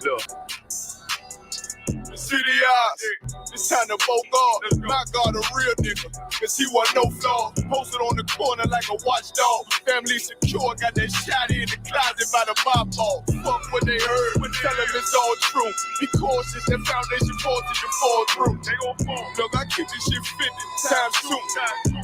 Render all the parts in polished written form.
Look. City eyes, it's time to vote God. My God, a real nigga, cause he wasn't no flaw. Posted on the corner like a watchdog. Family secure, got that shotty in the closet by the mob ball. Fuck what they heard, tell them it's all true. Be cautious, that foundation voltage and fall through. They gon' fall. Look, I keep this shit 50 times soon.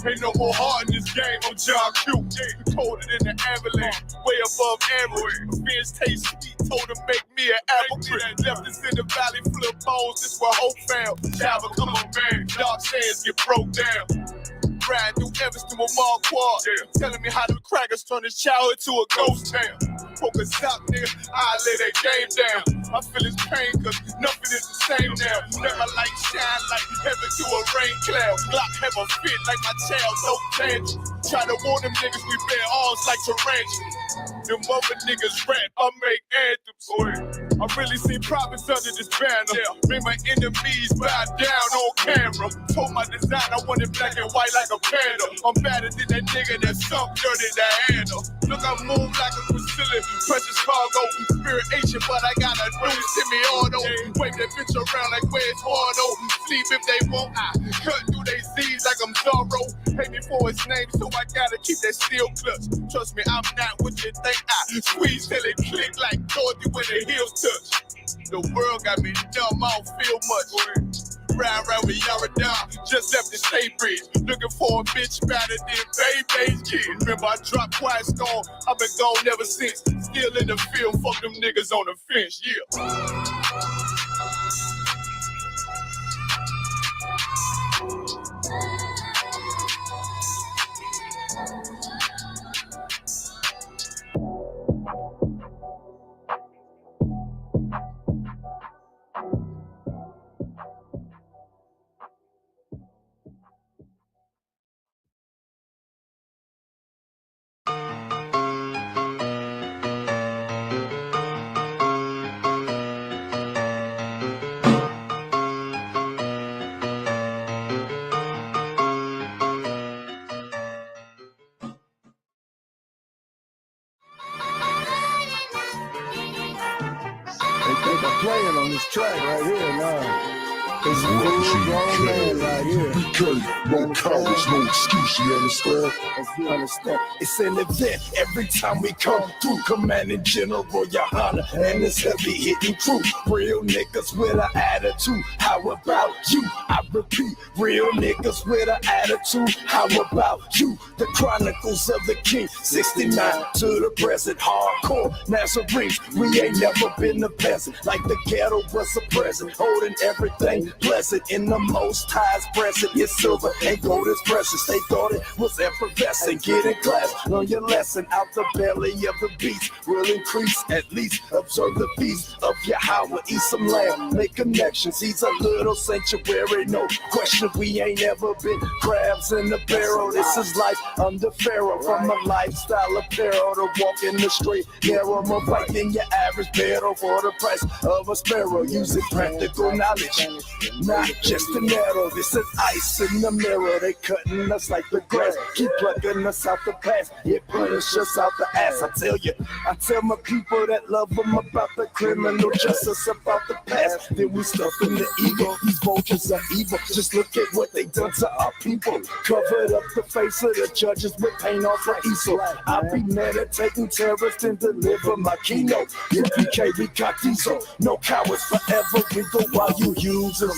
Ain't no more heart in this game, I'm John Q. Colder than the avalanche, way above average. Fierce taste sweet, told him make me an apple tree. Left us in the valley full of bones, this where hope found. Java, come on, man. Dark sands get broke down. Riding through Evanston with Mark Quad. Telling me how the crackers turn his childhood to a ghost town. Focus out, nigga, I lay that game down. I feel his pain, cause nothing is the same now. Let my light shine like heaven through a rain cloud. Glock have a fit like my child, no tangent. Try to warn them niggas we bear arms like tarantulas. Them other niggas rap, I make anthems. I really see prophets under this banner. Bring my enemies bow down on camera. Told my design I wanted black and white like a panda. I'm better than that nigga that sunk dirty to handle. Look, I move like a Brazilian, precious cargo. Spirit Asian, but I got a new semi-auto. Wave that bitch around like where's Hardo. Sleep if they want, I cut through they Z's like I'm Zorro. Pay me for his name, so I gotta keep that steel clutch. Trust me, I'm not what you think. I squeeze till it click like Dorothy when the heels touch. The world got me dumb, I don't feel much. Ride around with Yaradon, just left the state bridge. Looking for a bitch better than Baby's kid. Remember I dropped Quiet Storm, I've been gone ever since. Still in the field, fuck them niggas on the fence, yeah. Playing on this track right here now. It's a full grown man right here. GEN.YAHANNA, no cowards, no excuse, you understand? As you understand. It's an event every time we come through. Commanding General Yahanna and this heavy hitting crew. Real niggas with an attitude. How about you? I repeat, real niggas with an attitude. How about you? The Chronicles of the King, 69 to the present. Hardcore Nazarenes, we ain't never been a peasant. Like the ghetto was a present, holding everything pleasant in the Most High's present. Your silver and gold is precious. They thought it was effervescent. Get in class, learn your lesson. Out the belly of the beast will increase. At least observe the feast of Yahweh. Eat some lamb, make connections. He's a little sanctuary, no question. We ain't ever been crabs in the barrel. This is life under Pharaoh. From a lifestyle apparel to walk in the straight narrow. More right than your average barrel for the price of a sparrow. Using practical knowledge, not just an arrow. This is ice in the mirror. They cutting us like the grass. Keep plucking us out the past. It punish us out the ass. I tell you, I tell my people that love them about the criminal justice, about the past. Then we stuff in the ego. These vultures are evil. Just look at what they done to our people. Covered up the face of the judges with paint off for easel. I be meditating terrorists and deliver my keynote. U.P.K, we got diesel. No cowards forever. We go while you use us.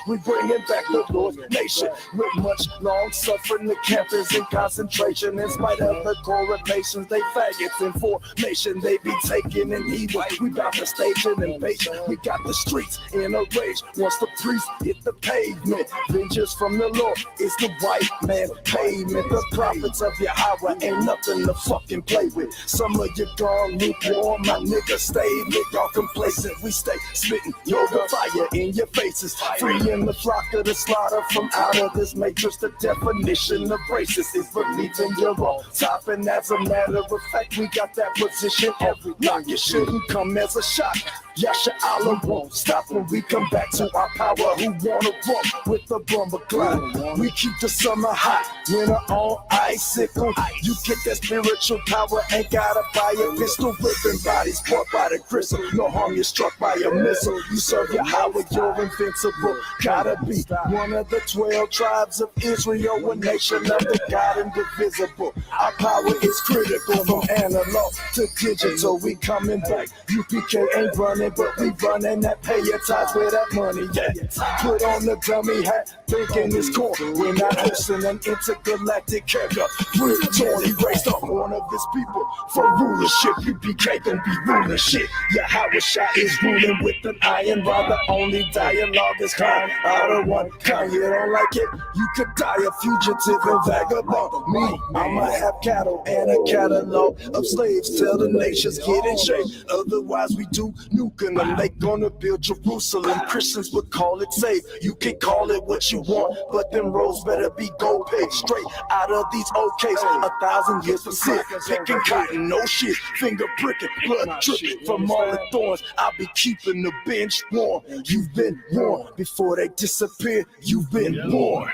We bringing back the Lord's nation with much long suffering. The camp is in concentration. In spite of the correlations, they faggots in formation. They be taking an evil. We got the stage and invasion. We got the streets in a rage. Once the priest hit the pavement, vengeance from the Lord is the white man pavement. The prophets of Yahweh ain't nothing to fucking play with. Some of you gone lukewarm, my niggas stay lit, y'all complacent. We stay spitting yoga fire in your faces. Free in the flock of the slaughter from out of this matrix. The definition of racist is believing you're on top. And as a matter of fact, we got that position every lock. It shouldn't come as a shock. SHALAM won't stop when we come back to our power. Who wanna run with the bumper cloud? We keep the summer hot, winter on icicle. You get that spiritual power, ain't gotta buy a pistol. Ripping bodies, caught by the crystal. No harm, you're struck by a missile. You serve Yahweh, you're invincible. Gotta be one of the 12 tribes of Israel, a nation of the God indivisible. Our power is critical, from analog to digital. We coming back. UPK ain't running, but we running that pay your tithes where that money at. Put on the dummy hat, thinking it's cool. We're not hosting an intergalactic character. We're torn, erased off one of his people for rulership. UPK gon' be ruling shit. Yahweh is ruling with an iron rod. The only dialogue is kind out of one kind. You don't like it? You could die a fugitive and vagabond. Me, I'ma have cattle and a catalog of slaves. Tell the nations get in shape. Otherwise we do nuking them. They gonna build Jerusalem. Christians would call it safe. You can call it what you want, but them roads better be gold paved straight out of these OKs. 1,000 years for sit, picking cotton, no shit, finger pricking, blood dripping from all the thorns. I'll be keeping the bench warm. You've been warned before they disappear. You've been warned.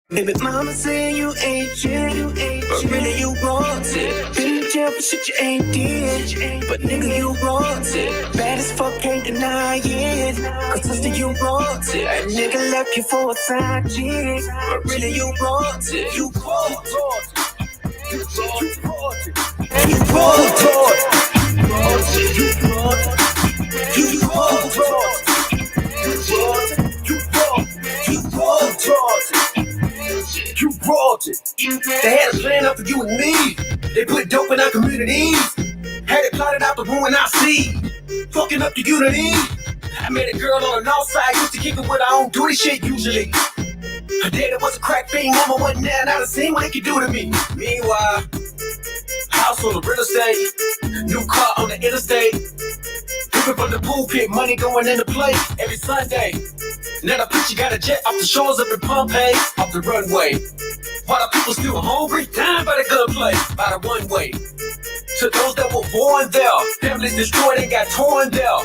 Baby mama say you ain't shit, but really you want it. Been in jail for shit you ain't did, but nigga you want it. Bad as fuck, can't deny it, cause sister you want it. A nigga left you for a side chick, but really you want it. You want it. You want it. You want it. You want it. You want it. You want it. You brought it. They had a plan up for you and me. They put dope in our communities. Had it plotted out to ruin our seed. Fucking up the unity. I met a girl on the north side. Used to keep it with our own duty shit usually. Her daddy was a crack fiend. Mama wasn't there. Now I seen what they could do to me. Meanwhile, house on the real estate. New car on the interstate. Whipping from the pulpit. Money going into play every Sunday. Now the picture got a jet off the shores up in Pompeii, off the runway. While the people still hungry, dying by the gunplay, by the one way. To those that were born there, families destroyed and got torn there.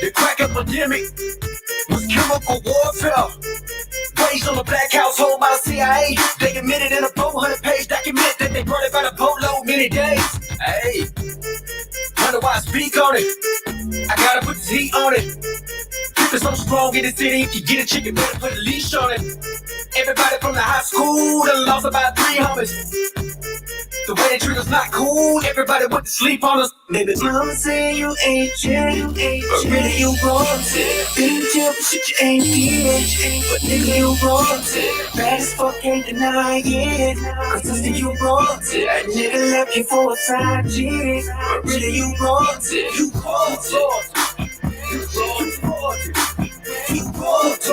The crack epidemic was chemical warfare. Raised on a black household by the CIA. They admitted in a 400-page document that they brought it by the boatload many days. Hey, wonder why I speak on it. I gotta put this heat on it. People so strong in the city, if you get a chicken, better put a leash on it. Everybody from the high school done lost about 3 homies. The way they treat us not cool, everybody went to sleep on us. Baby mama say you ain't shit, but really you want it. Been in jail for shit you ain't did, but nigga you want it. Bad as fuck, can't deny it, cause sister you want it. A nigga left you for a side chick, but really you want it. You want it. You want it. You want it. You want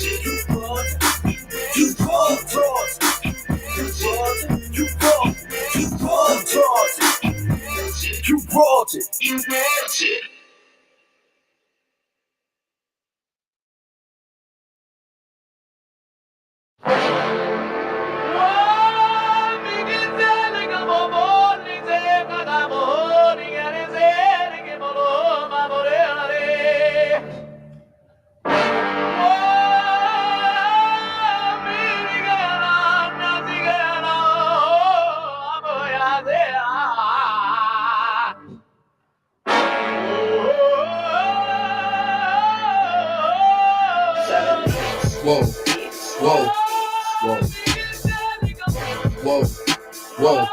it. You want it. You want it. You brought it. You brought it. You brought it. You brought it. Whoa, whoa, whoa, whoa, whoa.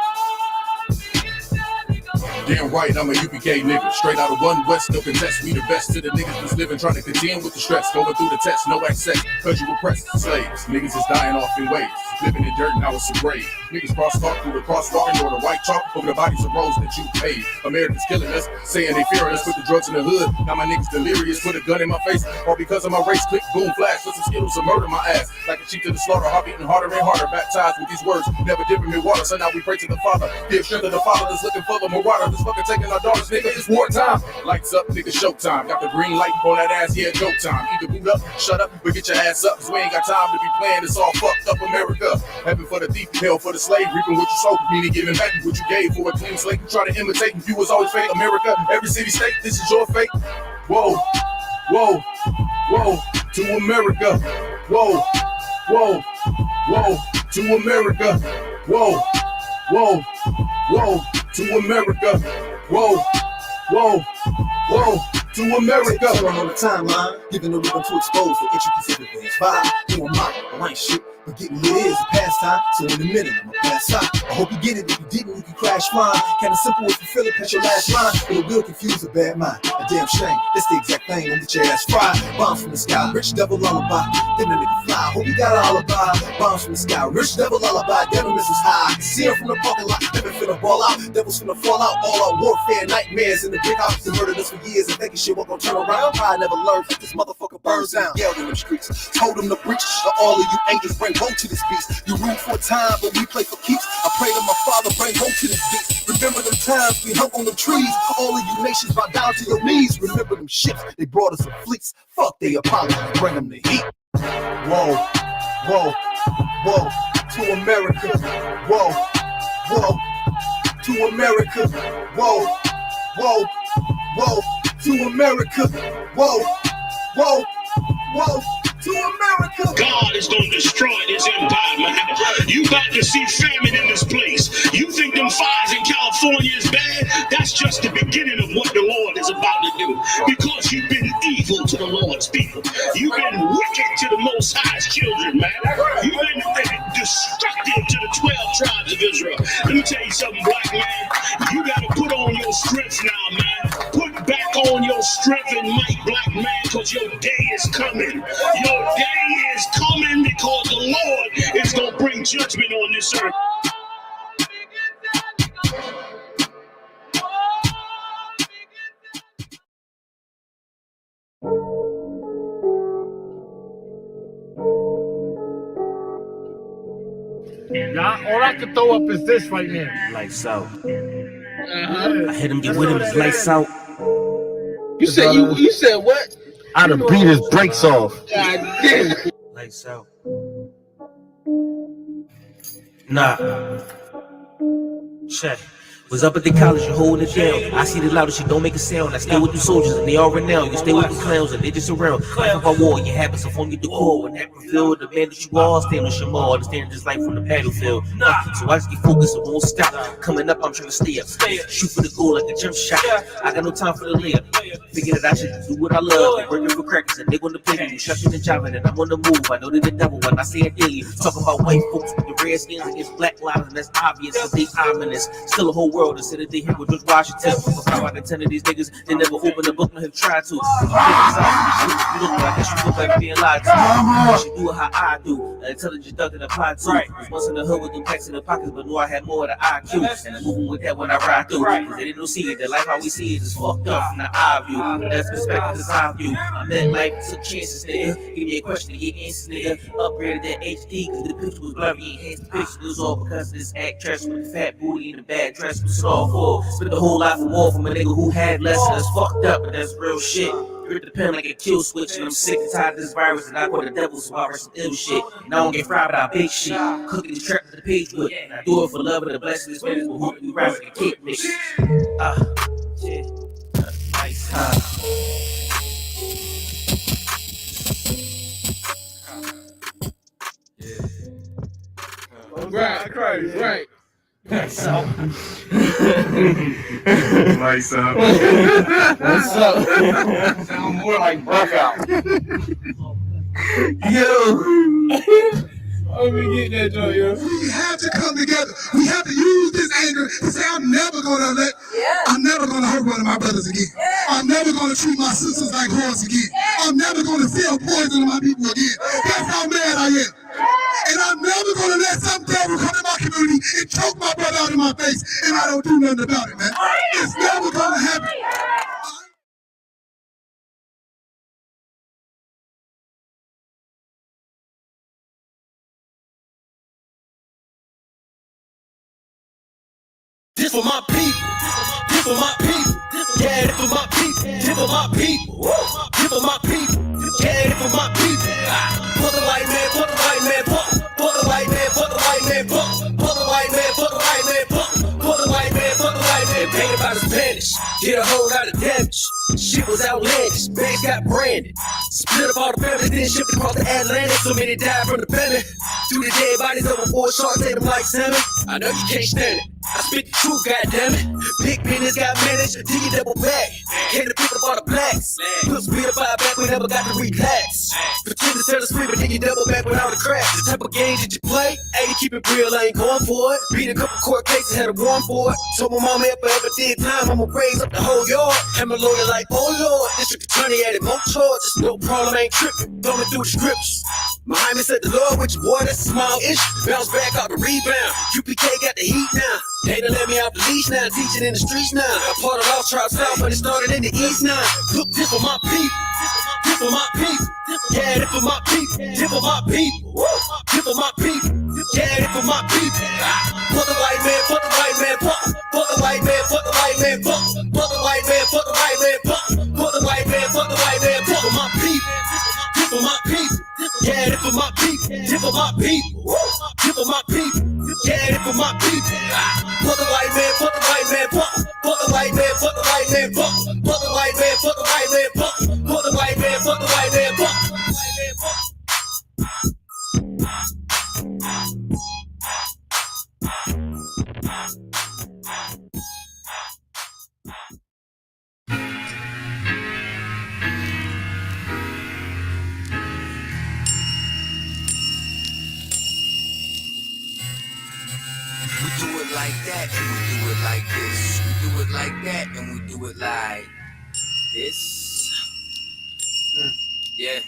Damn right, I'm a UPK nigga. Straight out of one West, no contest. We the best to the niggas that's living, trying to contend with the stress. Going through the test, no access, cause you oppressed slaves. Niggas is dying off in waves. Living in dirt, now it's a grave. Niggas cross-talk through the crosswalk and or the white chalk over the bodies of roads that you paid. Americans killing us, saying they fearing us. Put the drugs in the hood, now my niggas delirious. Put a gun in my face, all because of my race. Click, boom, flash, put some skittles and murder my ass. Like a sheep to the slaughter, heart beating harder and harder. Baptized with these words, never dipping in water. So now we pray to the Father. Give strength to the Father that's looking for the marauder. That's fucking taking our daughters, nigga, it's wartime. Lights up, nigga, showtime. Got the green light on that ass, yeah, go time. Either boot up, shut up, or get your ass up. Cause we ain't got time to be plan. It's all fucked up America. Heaven for the thief, hell for the slave. Reaping what you sow, meaning giving back what you gave for a clean slate. You try to imitate, and you was always fake. America, every city, state, this is your fate. Whoa, whoa, whoa, to America. Whoa, whoa, whoa, to America. Whoa, whoa, whoa, to America. Whoa, whoa, whoa, to America. On the timeline, giving the rhythm to expose the intricacies of things. Vibe, you on mine, I ain't shit. But getting lit is a pastime, so in a minute I'ma pass out. I hope you get it. If you didn't, you can crash flying. Kinda simple if you feel it, catch your last line. But it will confuse a bad mind. A damn shame. That's the exact thing when get your ass fried. Bombs from the sky, rich devil lullaby. Then the nigga fly. Hope you got an alibi. Bombs from the sky, rich devil lullaby. Devil misses high. I can see him from the parking lot. Never finna ball out. Devils finna fall out. All our warfare, nightmares in the big house. They murdered us for years and thinking shit won't gon' turn around. I never learned. This motherfucker burns down. Yelled in them streets. Told them to breach. All of you angels bring woe to this beast. You rule for a time, but we play for keeps. I pray to my father, bring hope to this beast. Remember them times we hung on the trees. All of you nations bow down to your knees. Remember them ships, they brought us some fleets. Fuck they Apollo, bring them the heat. Whoa, whoa, whoa, to America. Whoa, whoa, to America. Whoa, whoa, whoa, to America. Whoa, whoa, whoa. To America. God is going to destroy this empire, man. You about to see famine in this place. You think them fires in California is bad? That's just the beginning of what the Lord is about to do. Because you've been evil to the Lord's people. You've been wicked to the Most High's children, man. You've been destructive to the 12 tribes of Israel. Let me tell you something, black man. You got to put on your strength now, man. Put back on your strength and might, black man, because your day is coming. Your day is coming because the Lord is going to bring judgment on this earth. All I can throw up is this right now. Lights out. I hit him, get with him, it's lights out. You said what? I'd have beat his brakes off. God damn. Lights out. Nah. Check. Was up at the college, you holding it down. I see the loudest, you don't make a sound. I stay with the soldiers and they all renowned. You stay with the clowns and they just around. Life of our war, your habits of on your decor. And that reveal the man that you are, stand on Shamar. Understand this life from the battlefield. So I just get focused and won't stop. Coming up, I'm trying to stay up. Shoot for the goal like a jump shot. I got no time for the layup. Figure that I should do what I love. They working for crackers and they gonna play me. Shucking and jiving and I'm on the move. I know that the devil when I say it daily. Talking about white folks with the red skins against black lives, and that's obvious, but they ominous. Still a whole world instead of they here with George Washington. But 5 out of 10 of these niggas, they never open a book and have tried to. You look like this, you look like being lied to. You should do it how I do. An intelligent thug and apply to. Was once in the hood with them packs in the pockets, but knew I had more of the IQ. And I'm moving with that when I ride through. Cause they didn't see it, that life how we see it is fucked up from the eye view. That's perspective, is eye view. I met life, took chances, nigga. Give me a question to get answers, nigga. Upgraded that HD, cause the picture was blurry. Enhanced the picture, it was all because of this actress with the fat booty and the bad dress. What's it all for? Spent the whole life for more from a nigga who had less. And that's fucked up, but that's real shit. Grip the pen like a kill switch, and I'm sick and tired of this virus. And I call the devil, so I write some ill shit. And I don't get fried without big shit. Cooking the trap to the page with. And I do it for love and the blessing. This man is who we rap like a kid, nigga. Yeah. Nice time. Right. Nice out. Lights out. What's up? Sound more like workout. Yo. Let me get that joint, yo. We have to come together. We have to use this anger to say, I'm never gonna hurt one of my brothers again. I'm never gonna treat my sisters like whores again. I'm never gonna sell poison to my people again. That's how mad I am. And I'm never gonna let some devil come in my community and choke my brother out in my face and I don't do nothing about it, man. It's never gonna happen. This for my people. This for my people. Yeah, this for my people. This for my people. This for my people. Yeah, this for my people. Fuck the white man, for the white man, for the white man, for the white man, for the white man, for the white man, for the white man, for the white man. Painted by the Spanish, did a whole lot of damage. Shit was outlandish, bags got branded. Split up all the family, then shipped across the Atlantic. So many died from the famine. Threw the dead bodies over 4 sharks, ate them like salmon. I know you can't stand it. I spit the truth, goddammit. Big business got managed, till you double back. Came to pick up all the blacks. Put speed up our back, we never got to relax. Pretend to tell the scream, but then you double back without the cracks. The type of game that you play, hey, you keep it real, I ain't going for it. Beat a couple court cases, had a warrant for it. Told my mama if I ever did time, I'ma raise up the whole yard. Had my lawyer like, oh Lord, district attorney added more charges. No problem, ain't tripping, thumbing through the scriptures. Muhammad said the Lord with your boy, that's a small issue. Bounce back out the rebound, UPK got the heat now. They done let me off the leash now, teaching in the streets now. I part of Lost Tribe South, but it started in the East now. Look, this for my people, this for my people. Yeah, this for my people, this for my people. This for my people, yeah, this for my people. For the white man, for the white man, for the white man, for the white man, for the white man, for the white man, for the white man, for the white man, for my people, this for my people. Yeah, this for my people, this for my people. This for my people, yeah, this for my people. For the white man, for the white man, for the white man, for the white man, for the white man, for the white man, for the white man, for the white man, for. We do it like that, and we do it like this. We do it like that, and we do it like this. Yeah.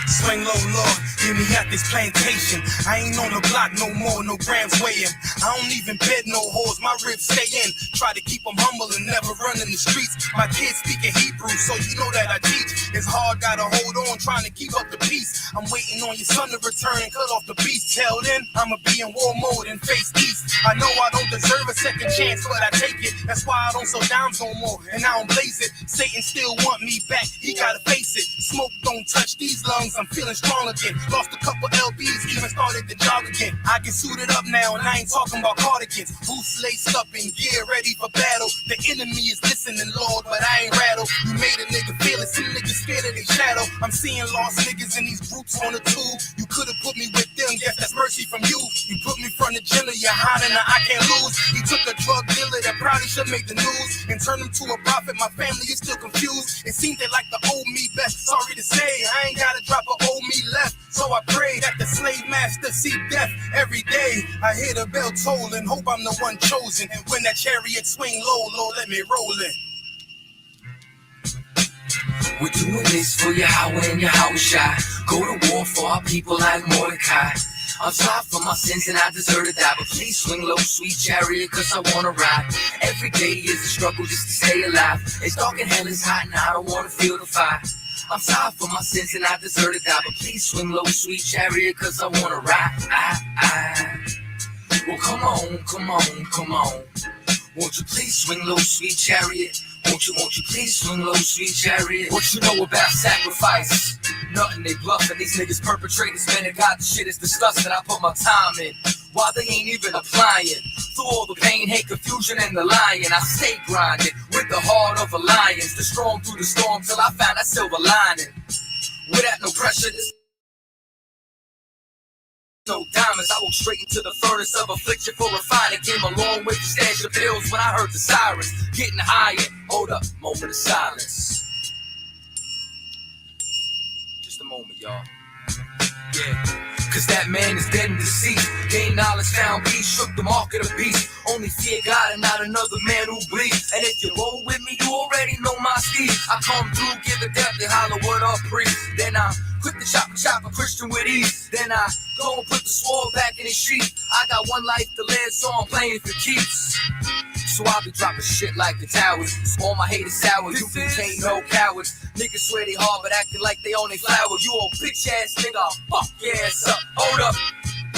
Swing low, Lord, get me out this plantation. I ain't on the block no more, no grams weighing. I don't even bed no hoes, my ribs stay in. Try to keep them humble and never run in the streets. My kids speaking Hebrew, so you know that I teach. It's hard, gotta hold on, trying to keep up the peace. I'm waiting on your son to return, cut off the beast. Till then, I'ma be in war mode and face east. I know I don't deserve a second chance, but I take it. That's why I don't sell dimes no more, and I don't blaze it. Satan still want me back, he gotta face it. Smoke don't touch these lungs, I'm feeling strong again. Lost a couple LBs, even started to jog again. I get suited up now, and I ain't talking about cardigans. Boots laced up in gear, ready for battle. The enemy is listening, Lord, but I ain't rattled. You made a nigga feel it, some niggas scared of their shadow. I'm seeing lost niggas in these groups on the tube. You could've put me with them, guess that's mercy from you. You put me from the GEN.YAHANNA, now I can't lose. He took a drug dealer that probably should make the news and turned him to a prophet. My family is still confused. It seems they like the old me best. Sorry to say, I ain't gotta drop a old me left. So I pray that the slave master see death every day. I hear the bell toll and hope I'm the one chosen. And when that chariot swing low, Lord, let me roll it. We're doing this for Yahweh and Yahushua. Go to war for our people like Mordecai. I'm sorry for my sins and I deserve to die, but please swing low, sweet chariot, cause I wanna ride. Every day is a struggle just to stay alive. It's dark and hell is hot and I don't wanna feel the fire. I'm sorry for my sins and I deserve to die, but please swing low, sweet chariot, cause I wanna ride. Well, come on. Won't you please swing low, sweet chariot? Won't you please swing low, sweet chariot? What you know about sacrifice? Nothing, they bluffing. These niggas perpetrators, man, they got the shit is disgusting. I put my time in, while they ain't even applying. Through all the pain, hate, confusion, and the lying, I stay grinding with the heart of a lion. The strong through the storm till I found that silver lining. Without no pressure, this no diamonds, I walk straight into the furnace of affliction for refining. Came along with the stash of pills when I heard the sirens getting higher. Hold up, moment of silence. Just a moment, y'all. Yeah. Cause that man is dead and deceased. Gained knowledge, found peace, shook the mark of the beast. Only fear God and not another man who bleeds. And if you roll with me, you already know my speed. I come through, give the death, and holler, what up, priest? Then I quick to chop a Christian with ease. Then I go and put the sword back in his sheath. I got one life to live, so I'm playing for keeps. So I be dropping shit like the towers. All my haters sour, you ain't no cowards. Niggas swear they hard, but acting like they own they flower. You old bitch ass nigga, I'll fuck your ass up. Hold up.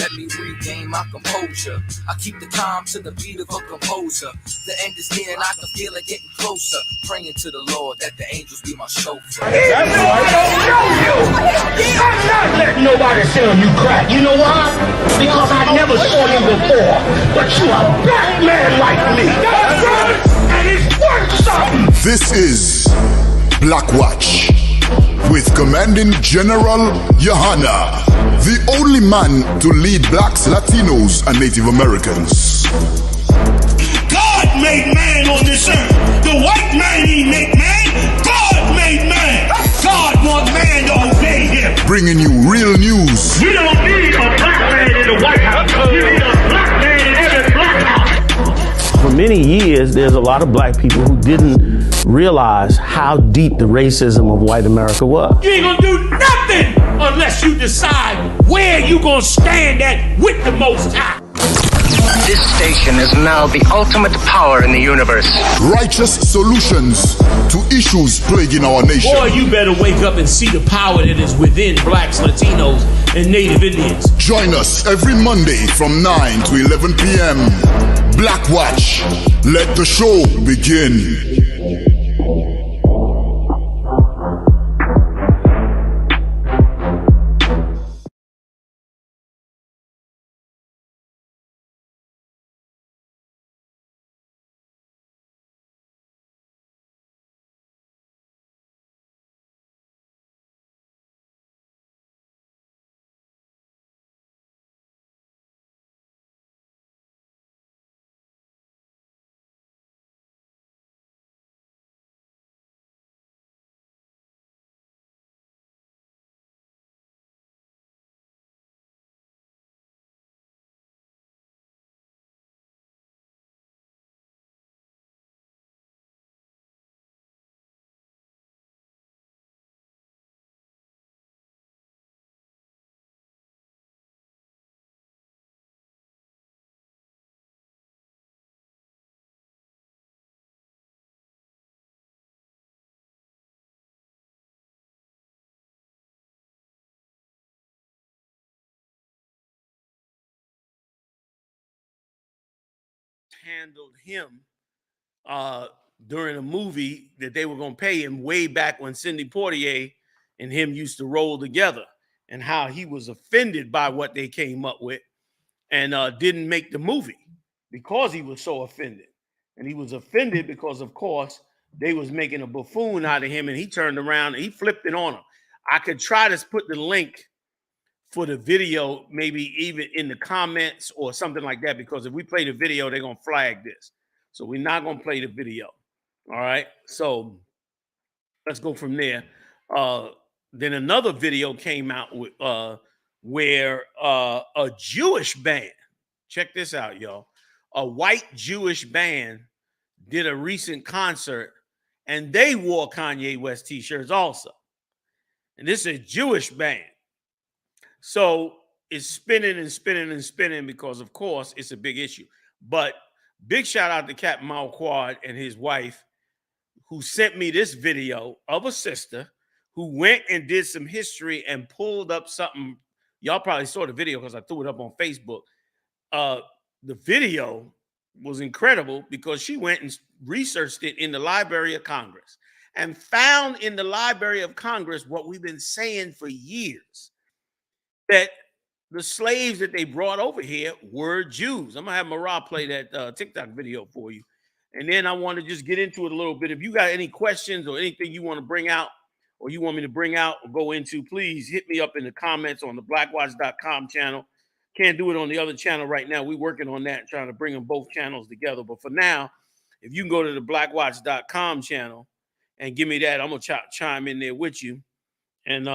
let me regain my composure. I keep the calm to the beat of a composer. The end is near and I can feel it getting closer. Praying to the Lord that the angels be my chauffeur. I'm not letting nobody sell you crack. You know why? Because I never saw you before. But you a black man like me. That's right. And it's worth something. This is Black Watch with Commanding General Yahanna, the only man to lead blacks, Latinos, and Native Americans. God made man on this earth. The white man he make man. God made man. God want man to obey him. Bringing you real news. We don't need a black man in the White House. We need a black man in every black house. For many years, there's a lot of black people who didn't realize how deep the racism of white America was. You ain't gonna do nothing unless you decide where you gonna stand at with the Most High. This station is now the ultimate power in the universe. Righteous solutions to issues plaguing our nation. Boy, you better wake up and see the power that is within blacks, Latinos, and Native Indians. Join us every Monday from 9 to 11 p.m. Black Watch. Let the show begin. Handled him during a movie that they were going to pay him way back when Sidney Poitier and him used to roll together, and how he was offended by what they came up with and didn't make the movie because he was so offended. And he was offended because, of course, they was making a buffoon out of him, and he turned around and he flipped it on him. I could try to put the link for the video, maybe even in the comments or something like that, because if we play the video, they're going to flag this. So we're not going to play the video. All right. So let's go from there. Then another video came out with, where a Jewish band, check this out, y'all, a white Jewish band did a recent concert, and they wore Kanye West t-shirts also. And this is a Jewish band. So it's spinning and spinning and spinning because, of course, it's a big issue. But big shout out to Captain Malquad and his wife, who sent me this video of a sister who went and did some history and pulled up something. Y'all probably saw the video because I threw it up on Facebook. The video was incredible because she went and researched it in the Library of Congress and found in the Library of Congress what we've been saying for years, that the slaves that they brought over here were Jews. I'm going to have Marah play that TikTok video for you. And then I want to just get into it a little bit. If you got any questions or anything you want to bring out or you want me to bring out or go into, please hit me up in the comments on the blackwatch.com channel. Can't do it on the other channel right now. We're working on that, trying to bring them both channels together. But for now, if you can go to the blackwatch.com channel and give me that, I'm going to chime in there with you. And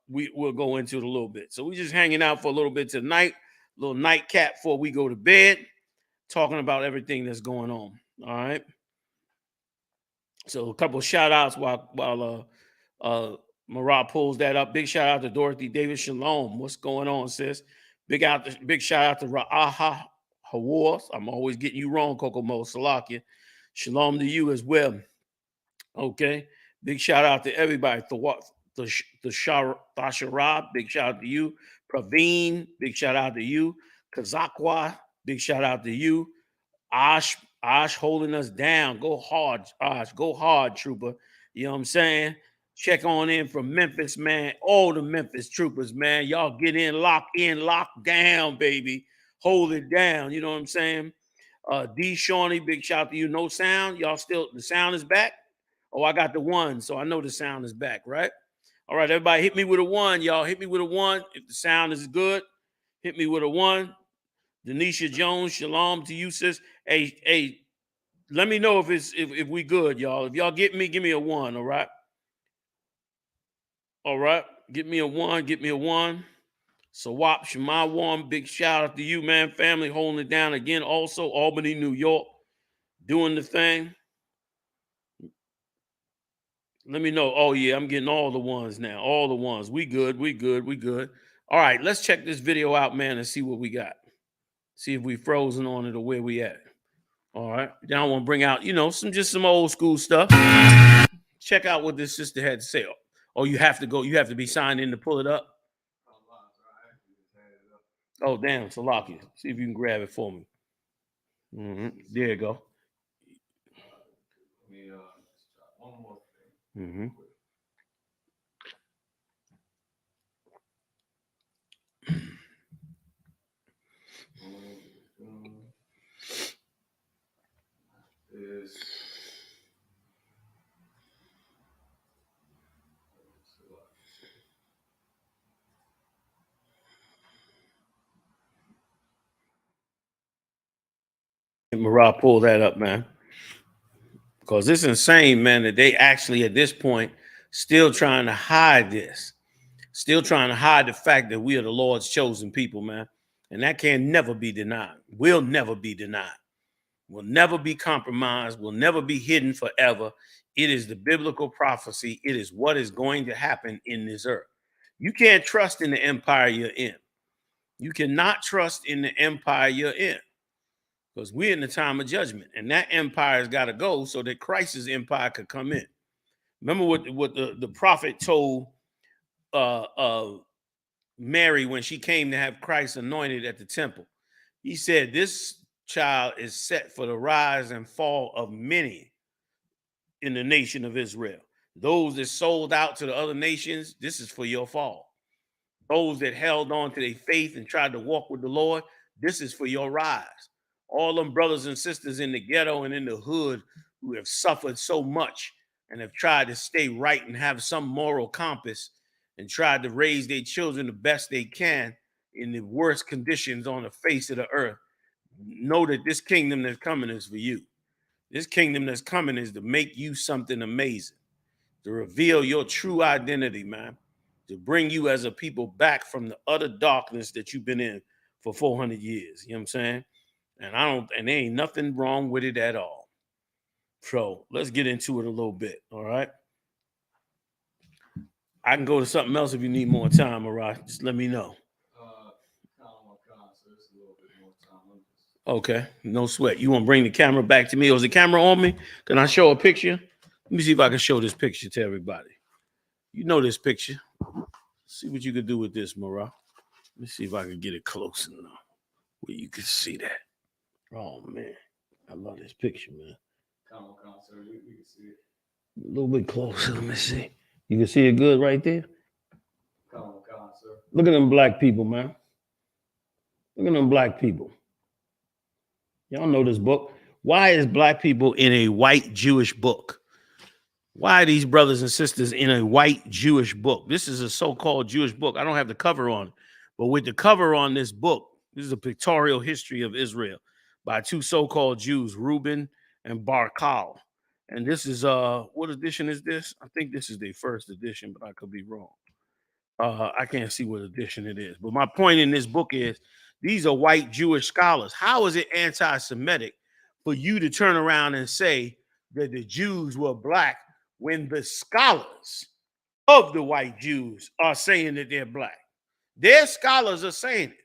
we'll go into it a little bit. So we're just hanging out for a little bit tonight, a little nightcap before we go to bed, talking about everything that's going on. All right. So a couple of shout outs while Marah pulls that up. Big shout out to Dorothy Davis. Shalom. What's going on, sis? Big shout out to Ra'aha Hawas. I'm always getting you wrong, Kokomo Salakia. Shalom to you as well. Okay. Big shout out to everybody. The Tasharab, big shout out to you. Praveen, big shout out to you. Kazakwa, big shout out to you. Osh holding us down. Go hard, Osh. Go hard, trooper. You know what I'm saying? Check on in from Memphis, man. All the Memphis troopers, man. Y'all get in, lock down, baby. Hold it down. You know what I'm saying? D Shawnee, big shout out to you. No sound. Y'all still, the sound is back? Oh, I got the one, so I know the sound is back, right? All right, everybody, hit me with a one, y'all. Hit me with a one. If the sound is good, hit me with a one. Denisha Jones, shalom to you, sis. Hey, let me know if we good, y'all. If y'all get me, give me a one, all right? All right, get me a one, get me a one. So WAP, Shema One, big shout out to you, man. Family holding it down again. Also, Albany, New York, doing the thing. Let me know. Oh, yeah, I'm getting all the ones now. All the ones. We good. All right, let's check this video out, man, and see what we got. See if we frozen on it or where we at. All right. Then I want to bring out, some old school stuff. Check out what this sister had to say. Oh, you have to be signed in to pull it up. Oh, damn, Salakia. See if you can grab it for me. There you go. Marah, pull that up, man. Because it's insane, man, that they actually at this point still trying to hide this. Still trying to hide the fact that we are the Lord's chosen people, man. And that can never be denied. Will never be denied. Will never be compromised. Will never be hidden forever. It is the biblical prophecy. It is what is going to happen in this earth. You can't trust in the empire you're in. You cannot trust in the empire you're in. Because we're in the time of judgment. And that empire's got to go so that Christ's empire could come in. Remember what the prophet told Mary when she came to have Christ anointed at the temple. He said, this child is set for the rise and fall of many in the nation of Israel. Those that sold out to the other nations, this is for your fall. Those that held on to their faith and tried to walk with the Lord, this is for your rise. All them brothers and sisters in the ghetto and in the hood who have suffered so much and have tried to stay right and have some moral compass and tried to raise their children the best they can in the worst conditions on the face of the earth, know that this kingdom that's coming is for you. This kingdom that's coming is to make you something amazing, to reveal your true identity, man, to bring you as a people back from the utter darkness that you've been in for 400 years. You know what I'm saying? And there ain't nothing wrong with it at all. So let's get into it a little bit. All right. I can go to something else if you need more time, all right? Just let me know. Okay, no sweat. You want to bring the camera back to me? Or is the camera on me? Can I show a picture? Let me see if I can show this picture to everybody. You know this picture. See what you can do with this, Marah. Let me see if I can get it close enough where you can see that. Oh, man. I love this picture, man. We can see it. A little bit closer. Let me see. You can see it good right there? Look at them black people, man. Look at them black people. Y'all know this book. Why is black people in a white Jewish book? Why are these brothers and sisters in a white Jewish book? This is a so-called Jewish book. I don't have the cover on it, but with the cover on this book, this is a pictorial history of Israel by two so-called Jews, Reuben and Barkal. And this is, what edition is this? I think this is the first edition, but I could be wrong. I can't see what edition it is. But my point in this book is these are white Jewish scholars. How is it anti-Semitic for you to turn around and say that the Jews were black when the scholars of the white Jews are saying that they're black? Their scholars are saying it.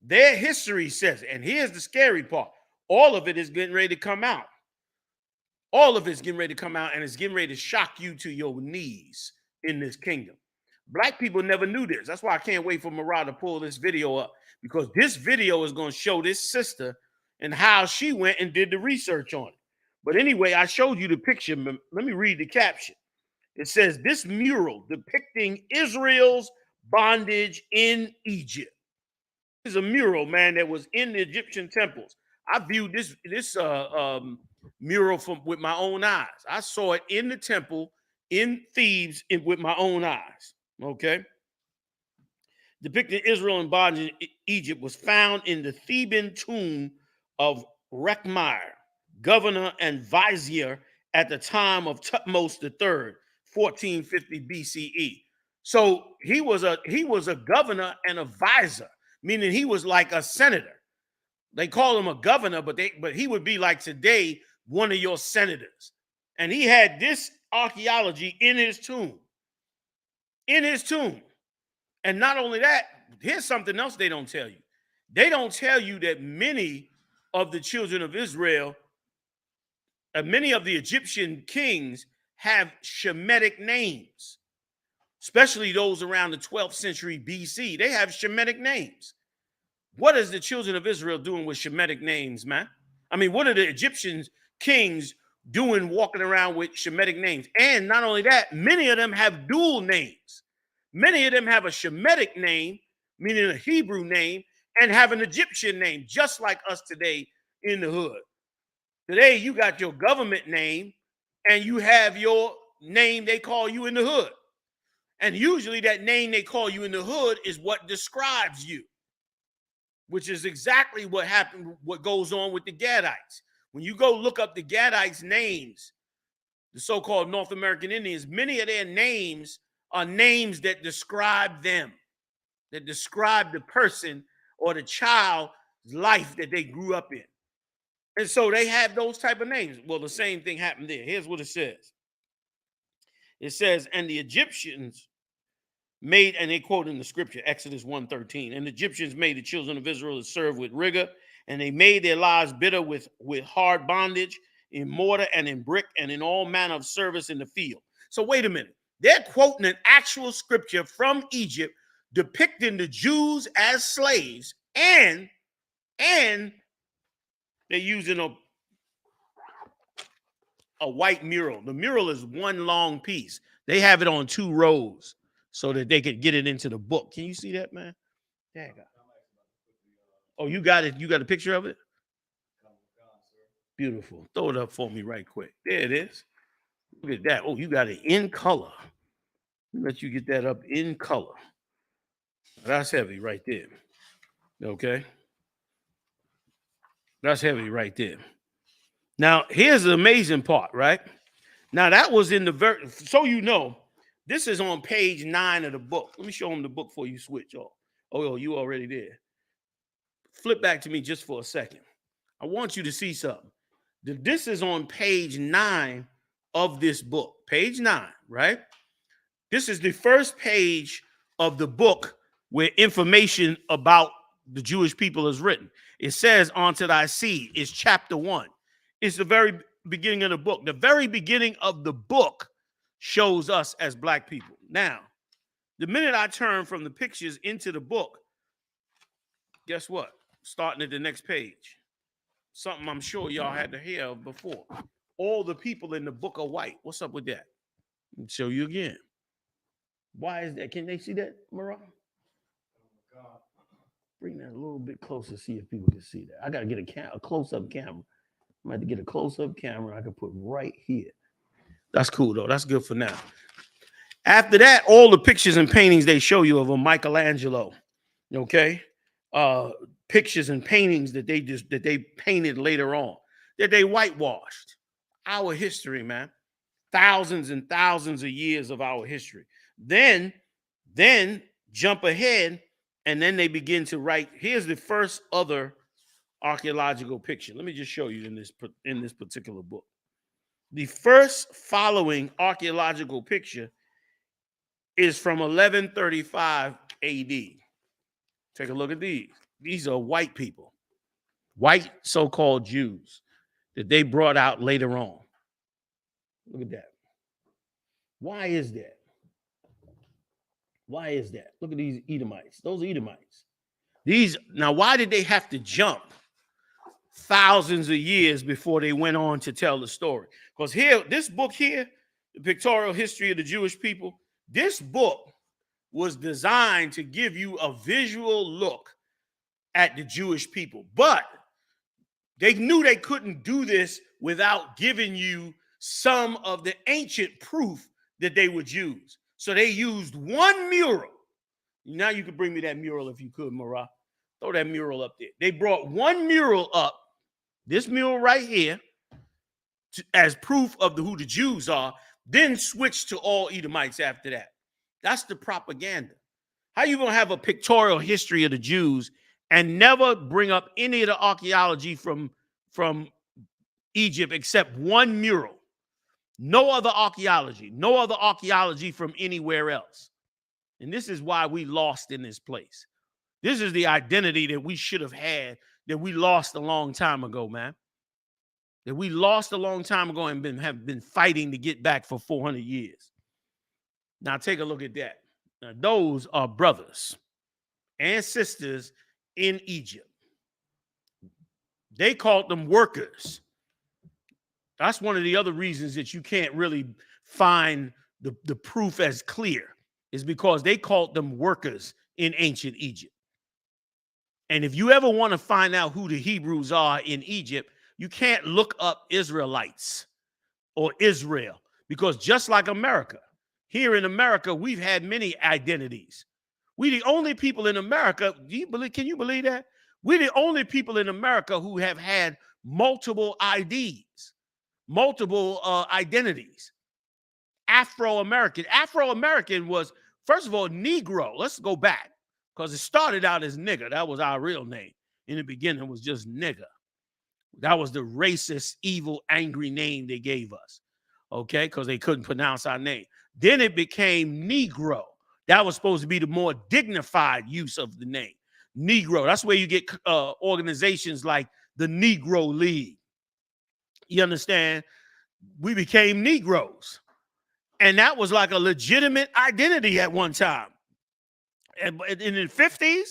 Their history says it. And here's the scary part. All of it is getting ready to come out. All of it's getting ready to come out, and it's getting ready to shock you to your knees in this kingdom. Black people never knew this. That's why I can't wait for Marah to pull this video up, because this video is going to show this sister and how she went and did the research on it. But anyway, I showed you the picture. Let me read the caption. It says, this mural depicting Israel's bondage in Egypt. This is a mural, man, that was in the Egyptian temples. I viewed this mural with my own eyes. I saw it in the temple in Thebes with my own eyes. Okay. Depicting Israel in bondage in Egypt was found in the Theban tomb of Rekhmire, governor and vizier at the time of Thutmose III, 1450 BCE. So he was a governor and a vizier, meaning he was like a senator. They call him a governor, but he would be like today one of your senators. And he had this archaeology in his tomb. In his tomb. And not only that, here's something else they don't tell you. They don't tell you that many of the children of Israel, many of the Egyptian kings have Shemitic names, especially those around the 12th century BC. They have Shemitic names. What is the children of Israel doing with Shemitic names, man? I mean, what are the Egyptian kings doing walking around with Shemitic names? And not only that, many of them have dual names. Many of them have a Shemitic name, meaning a Hebrew name, and have an Egyptian name, just like us today in the hood. Today, you got your government name, and you have your name they call you in the hood. And usually that name they call you in the hood is what describes you, which is exactly what happened, what goes on with the Gadites. When you go look up the Gadites' names, the so-called North American Indians, many of their names are names that describe them, that describe the person or the child's life that they grew up in. And so they have those type of names. Well, the same thing happened there. Here's what it says. It says, and the Egyptians made, and they quote in the scripture, Exodus 1:13, and the Egyptians made the children of Israel to serve with rigor, and they made their lives bitter with hard bondage in mortar and in brick and in all manner of service in the field. So wait a minute. They're quoting an actual scripture from Egypt depicting the Jews as slaves, and they're using a white mural. The mural is one long piece. They have it on 2 rows so that they could get it into the book. Can you see that, man? There you go. Oh, you got it. You got a picture of it? Beautiful. Throw it up for me right quick. There it is. Look at that. Oh, you got it in color. Let you get that up in color. That's heavy right there. Okay. That's heavy right there. Now, here's the amazing part, right? Now, that was in the so you know, this is on page 9 of the book. Let me show them the book before you switch off. Oh, you already there. Flip back to me just for a second. I want you to see something. This is on page 9 of this book. Page 9, right? This is the first page of the book where information about the Jewish people is written. It says, "Unto thy seed," is chapter 1. It's the very beginning of the book. The very beginning of the book shows us as black people. Now, the minute I turn from the pictures into the book, guess what? Starting at the next page. Something I'm sure y'all had to hear of before. All the people in the book are white. What's up with that? I'll show you again. Why is that? Can they see that, Marah? Bring that a little bit closer, see if people can see that. I got to get a close-up camera. I'm going to get a close-up camera I can put right here. That's cool, though. That's good for now. After that, all the pictures and paintings they show you of a Michelangelo, okay? Pictures and paintings that they painted later on, that they whitewashed. Our history, man. Thousands and thousands of years of our history. Then jump ahead, and then they begin to write. Here's the first other archaeological picture. Let me just show you in this particular book. The first following archaeological picture is from 1135 AD. Take a look at these. These are white people, white so-called Jews that they brought out later on. Look at that. Why is that? Why is that? Look at these Edomites. Those Edomites. Now, why did they have to jump thousands of years before they went on to tell the story? Because here, this book here, The Pictorial History of the Jewish People, this book was designed to give you a visual look at the Jewish people. But they knew they couldn't do this without giving you some of the ancient proof that they would use. So they used one mural. Now you could bring me that mural if you could, Marah. Throw that mural up there. They brought one mural up, this mural right here, as proof of who the Jews are, then switched to all Edomites after that. That's the propaganda. How you going to have a pictorial history of the Jews and never bring up any of the archaeology from Egypt except one mural? No other archaeology from anywhere else. And this is why we lost in this place. This is the identity that we should have had, that we lost a long time ago, man. That we lost a long time ago and have been fighting to get back for 400 years. Now take a look at that. Now, those are brothers and sisters in Egypt. They called them workers. That's one of the other reasons that you can't really find the proof as clear, is because they called them workers in ancient Egypt. And if you ever want to find out who the Hebrews are in Egypt, you can't look up Israelites or Israel, because just like America, here in America, we've had many identities. We're the only people in America. Can you believe that? We're the only people in America who have had multiple IDs, multiple identities. Afro-American. Afro-American was, first of all, Negro. Let's go back, because it started out as nigger. That was our real name. In the beginning, it was just nigger. That was the racist, evil, angry name they gave us, okay, because they couldn't pronounce our name. Then it became Negro. That was supposed to be the more dignified use of the name, Negro. That's where you get organizations like the Negro League. You understand? We became Negroes. And that was like a legitimate identity at one time. And in the 50s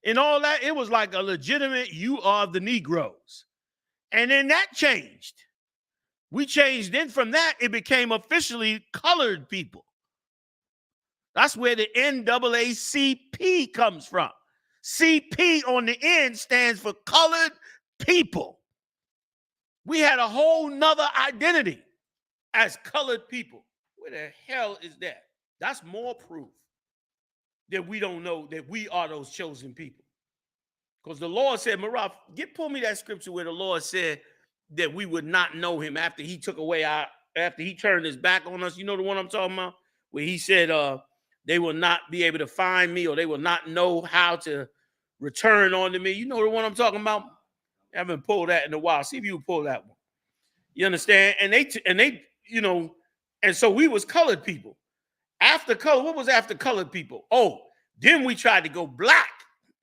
and all that, it was like a legitimate, you are the Negroes. And then that changed. We changed. Then from that, it became officially colored people. That's where the NAACP comes from. CP on the end stands for colored people. We had a whole nother identity as colored people. Where the hell is that? That's more proof that we don't know that we are those chosen people. Because the Lord said, Maraf, pull me that scripture where the Lord said that we would not know him after he took away after he turned his back on us. You know the one I'm talking about? Where he said they will not be able to find me, or they will not know how to return onto me. You know the one I'm talking about? I haven't pulled that in a while. See if you pull that one. You understand? And they, you know, and so we was colored people. After color, what was after colored people? Oh, then we tried to go black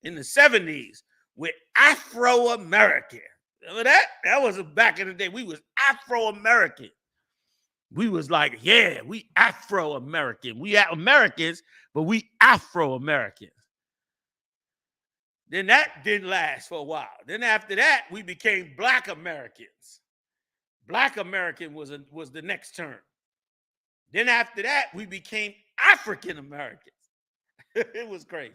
in the 70s with Afro-American. Remember that? That was back in the day. We was Afro-American. We was like, yeah, we Afro-American. We are Americans, but we Afro-Americans. Then that didn't last for a while. Then after that, we became Black Americans. Black American was the next term. Then after that, we became African Americans. It was crazy.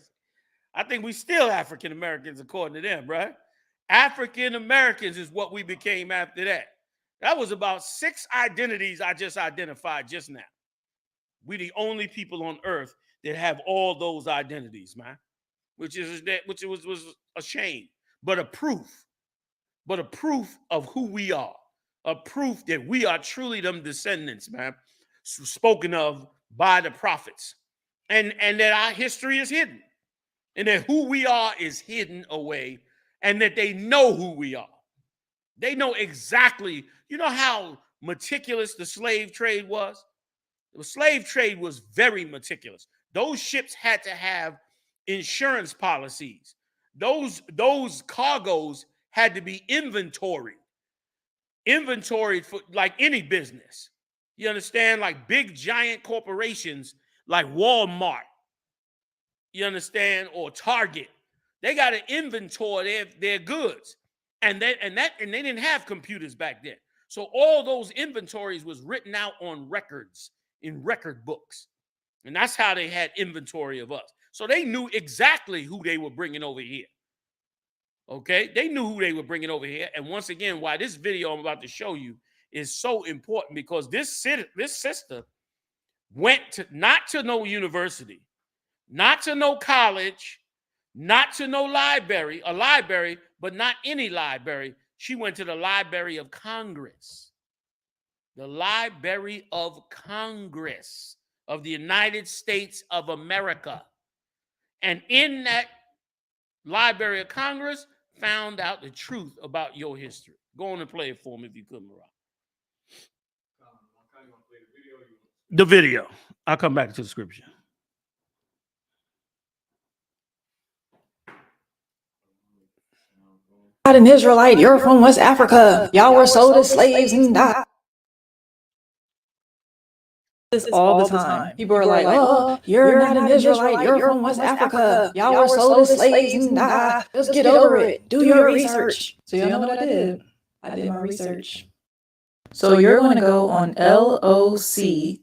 I think we still African Americans according to them, right? African Americans is what we became after that. That was about 6 identities I just identified just now. We the only people on earth that have all those identities, man. Which was a shame, but a proof of who we are, a proof that we are truly them descendants, man, spoken of by the prophets, and that our history is hidden, and that who we are is hidden away, and that they know who we are. They know exactly. You know how meticulous the slave trade was? The slave trade was very meticulous. Those ships had to have insurance policies. Those cargoes had to be inventoried for like any business. You understand? Like big giant corporations like Walmart you understand, or Target. They got to inventory their goods. And they didn't have computers back then. So all those inventories was written out on records, in record books. And that's how they had inventory of us. So they knew exactly who they were bringing over here. Okay? They knew who they were bringing over here. And once again, why this video I'm about to show you is so important, because this sister went to not to no university, not to no college, not to no library, a library, but not any library. She went to the Library of Congress. The Library of Congress of the United States of America. And in that Library of Congress, found out the truth about your history. Go on and play it for me if you could, Mariah. The video. I'll come back to the scripture. Not an Israelite, you're from West Africa. Y'all were sold as slaves and died. This all the time. People are like, oh, you're not an Israelite, you're from West Africa. Y'all were sold as slaves and died. Just get over it. Do your research. So you know what I did? I did my research. So you're going to go on LOC.gov.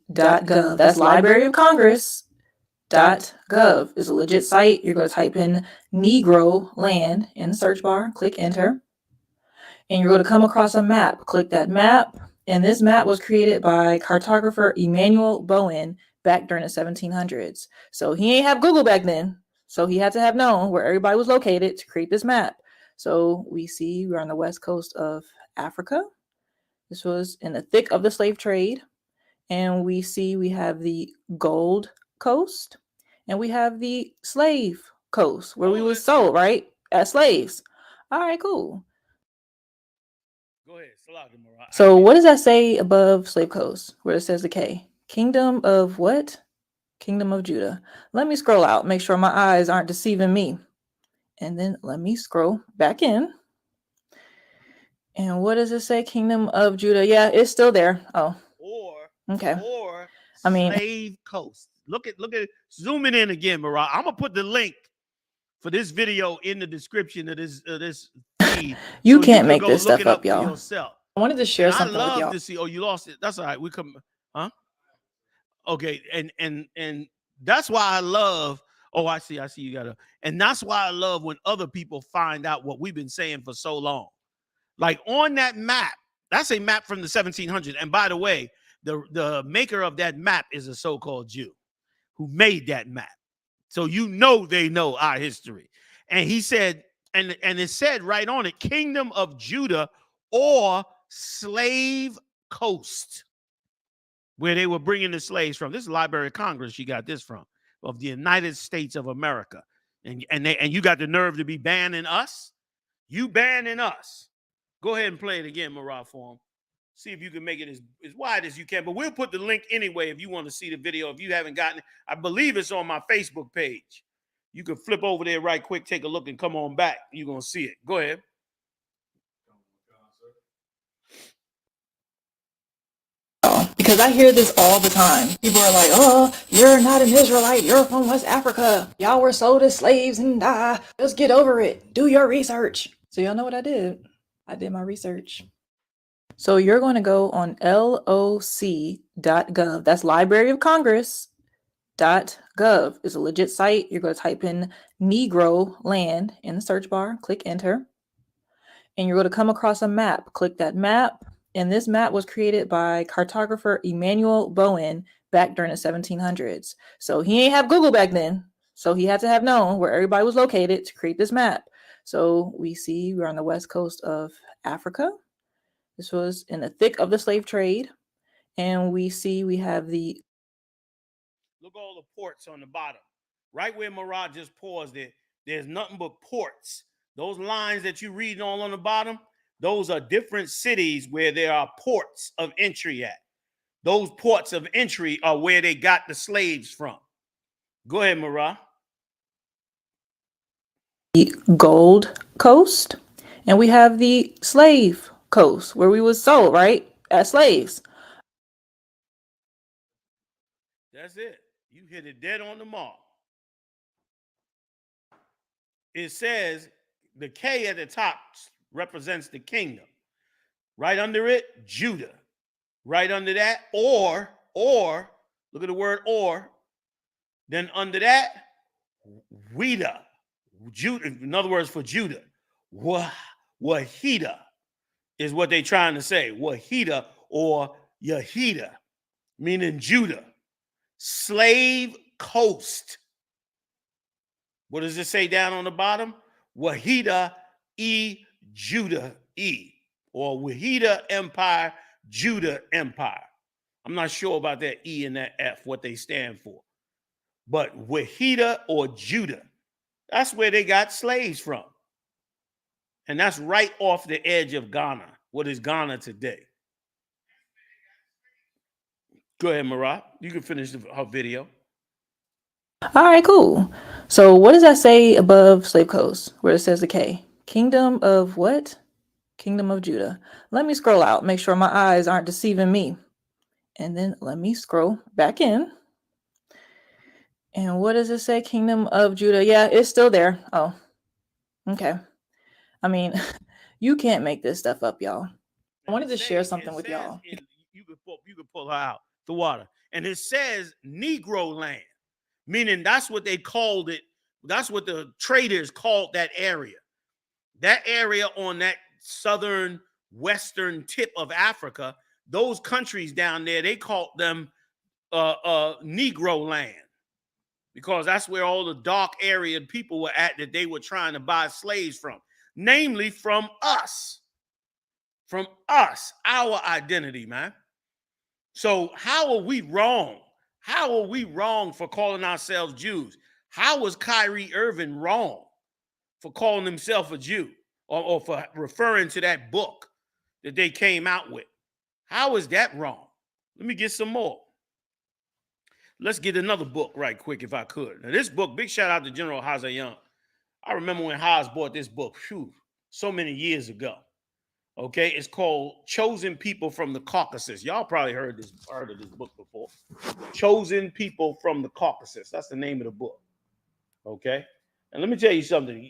That's Library of Congress.gov. It's a legit site. You're going to type in Negro land in the search bar, click enter, and you're going to come across a map. Click that map, and this map was created by cartographer Emanuel Bowen back during the 1700s. So he ain't have Google back then, so he had to have known where everybody was located to create this map. So we see we're on the west coast of Africa. This was in the thick of the slave trade. And we see we have the Gold Coast and we have the Slave Coast where we was sold, right? As slaves. All right, cool. Go ahead. So what does that say above Slave Coast where it says the K? Kingdom of what? Kingdom of Judah. Let me scroll out, make sure my eyes aren't deceiving me. And then let me scroll back in. And what does it say? Kingdom of Judah. Yeah, it's still there. Oh. Okay. Or I mean, Slave Coast. Look at zoom it in again, Mariah. I'm gonna put the link for this video in the description of this feed. You can't make this stuff up, y'all. I wanted to share something with y'all. I y'all. love to see. Oh, you lost it. That's all right. We come, huh? Okay, and that's why I love. Oh, I see. You gotta. And that's why I love when other people find out what we've been saying for so long. Like on that map, that's a map from the 1700s. And by the way, the maker of that map is a so-called Jew who made that map. So you know they know our history. And he said, and it said right on it, Kingdom of Judah or Slave Coast, where they were bringing the slaves from. This is the Library of Congress. You got this from, of the United States of America. And you got the nerve to be banning us? You banning us. Go ahead and play it again, Mariah, for him. See if you can make it as wide as you can. But we'll put the link anyway if you want to see the video. If you haven't gotten it, I believe it's on my Facebook page. You can flip over there right quick, take a look, and come on back. You're going to see it. Go ahead. Because I hear this all the time. People are like, oh, you're not an Israelite. You're from West Africa. Y'all were sold as slaves and die. Just get over it. Do your research. So y'all know what I did? I did my research. So you're going to go on LOC.gov. That's Library of Congress.gov. It's a legit site. You're going to type in Negro land in the search bar. Click enter. And you're going to come across a map. Click that map. And this map was created by cartographer Emanuel Bowen back during the 1700s. So he ain't have Google back then. So he had to have known where everybody was located to create this map. So we see we're on the west coast of Africa. This was in the thick of the slave trade. And we see we have the... Look at all the ports on the bottom. Right where Mariah just paused it, there's nothing but ports. Those lines that you read all on the bottom, those are different cities where there are ports of entry at. Those ports of entry are where they got the slaves from. Go ahead, Mariah. The Gold Coast, and we have the Slave Coast, where we was sold, right, as slaves. That's it. You hit it dead on the mark. it says the K at the top represents the kingdom. Right under it, Judah. Right under that, or, look at the word or. Then under that, Wida. Judah, in other words, for Judah. Wahida is what they're trying to say. Wahida or Yahida, meaning Judah. Slave coast. What does it say down on the bottom? Wahida Judah or Wahida Empire, Judah Empire. I'm not sure about that E and that F, what they stand for. But Wahida or Judah, that's where they got slaves from. And that's right off the edge of Ghana. What is Ghana today? Go ahead, Marat. You can finish her video. All right, cool. So what does that say above slave coast where it says the K? Kingdom of what? Kingdom of Judah. Let me scroll out, make sure my eyes aren't deceiving me. And then let me scroll back in. And what does it say? Kingdom of Judah. Yeah, it's still there. Oh, okay. I mean, you can't make this stuff up, y'all. I wanted to share something with y'all. You could pull her out the water. And it says Negro land, meaning that's what they called it. That's what the traders called that area. That area on that southern western tip of Africa, those countries down there, they called them Negro land, because that's where all the dark area people were at that they were trying to buy slaves from, namely from us, our identity, man. So how are we wrong? How are we wrong for calling ourselves Jews? How was Kyrie Irving wrong for calling himself a Jew or for referring to that book that they came out with? How is that wrong? Let me get some more. Let's get another book right quick if I could. Now this book, big shout out to General Khazar. I remember when Haz bought this book, so many years ago. Okay, it's called Chosen People from the Caucasus. Y'all probably heard of this book before. Chosen People from the Caucasus. That's the name of the book. Okay, and let me tell you something.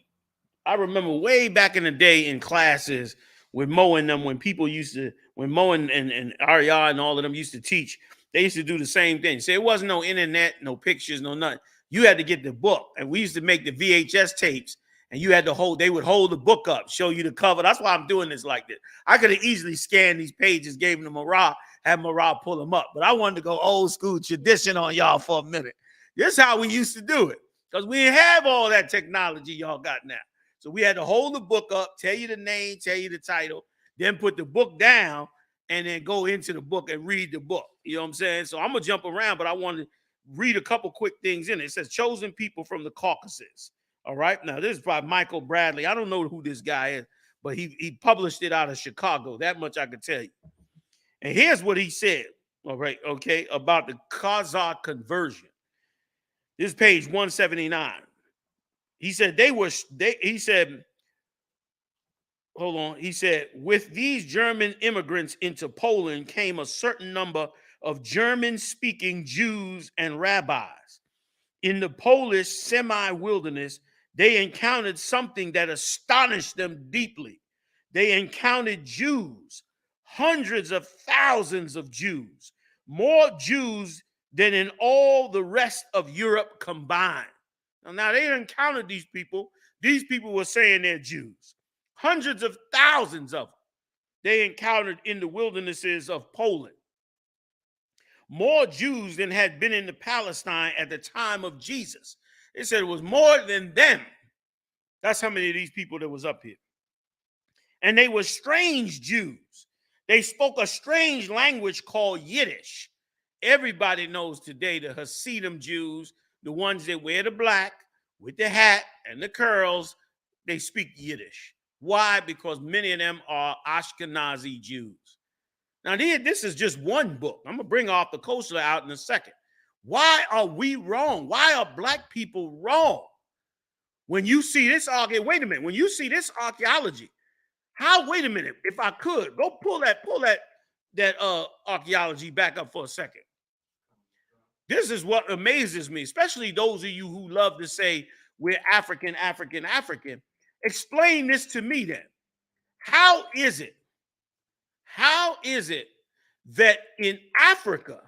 I remember way back in the day in classes with Mo and them, when Mo and Arya and all of them used to teach, they used to do the same thing. Say it wasn't no internet, no pictures, no nothing. You had to get the book, and we used to make the VHS tapes. And you had to they would hold the book up, show you the cover. That's why I'm doing this like this. I could have easily scanned these pages, gave them to Marah, had Marah pull them up. But I wanted to go old school tradition on y'all for a minute. This is how we used to do it, because we didn't have all that technology y'all got now. So we had to hold the book up, tell you the name, tell you the title, then put the book down, and then go into the book and read the book. You know what I'm saying? So I'm going to jump around, but I want to read a couple quick things in it. It says, Chosen People from the Caucasus. All right. Now, this is by Michael Bradley. I don't know who this guy is, but he published it out of Chicago. That much I can tell you. And here's what he said. All right. Okay. About the Khazar conversion. This is page 179. He said he said, hold on. He said, with these German immigrants into Poland came a certain number of German-speaking Jews and rabbis. In the Polish semi-wilderness, they encountered something that astonished them deeply. They encountered Jews, hundreds of thousands of Jews, more Jews than in all the rest of Europe combined. Now they encountered these people. These people were saying they're Jews. Hundreds of thousands of them they encountered in the wildernesses of Poland. More Jews than had been in Palestine at the time of Jesus. They said it was more than them. That's how many of these people that was up here. And they were strange Jews. They spoke a strange language called Yiddish. Everybody knows today the Hasidim Jews, the ones that wear the black with the hat and the curls, they speak Yiddish. Why? Because many of them are Ashkenazi Jews. Now, this is just one book. I'm going to bring Arthur Koestler out in a second. Why are we wrong? Why are black people wrong? When you see this wait a minute. When you see this archaeology, wait a minute. If I could, go pull that archaeology back up for a second. This is what amazes me, especially those of you who love to say, we're African. Explain this to me then. How is it that in Africa,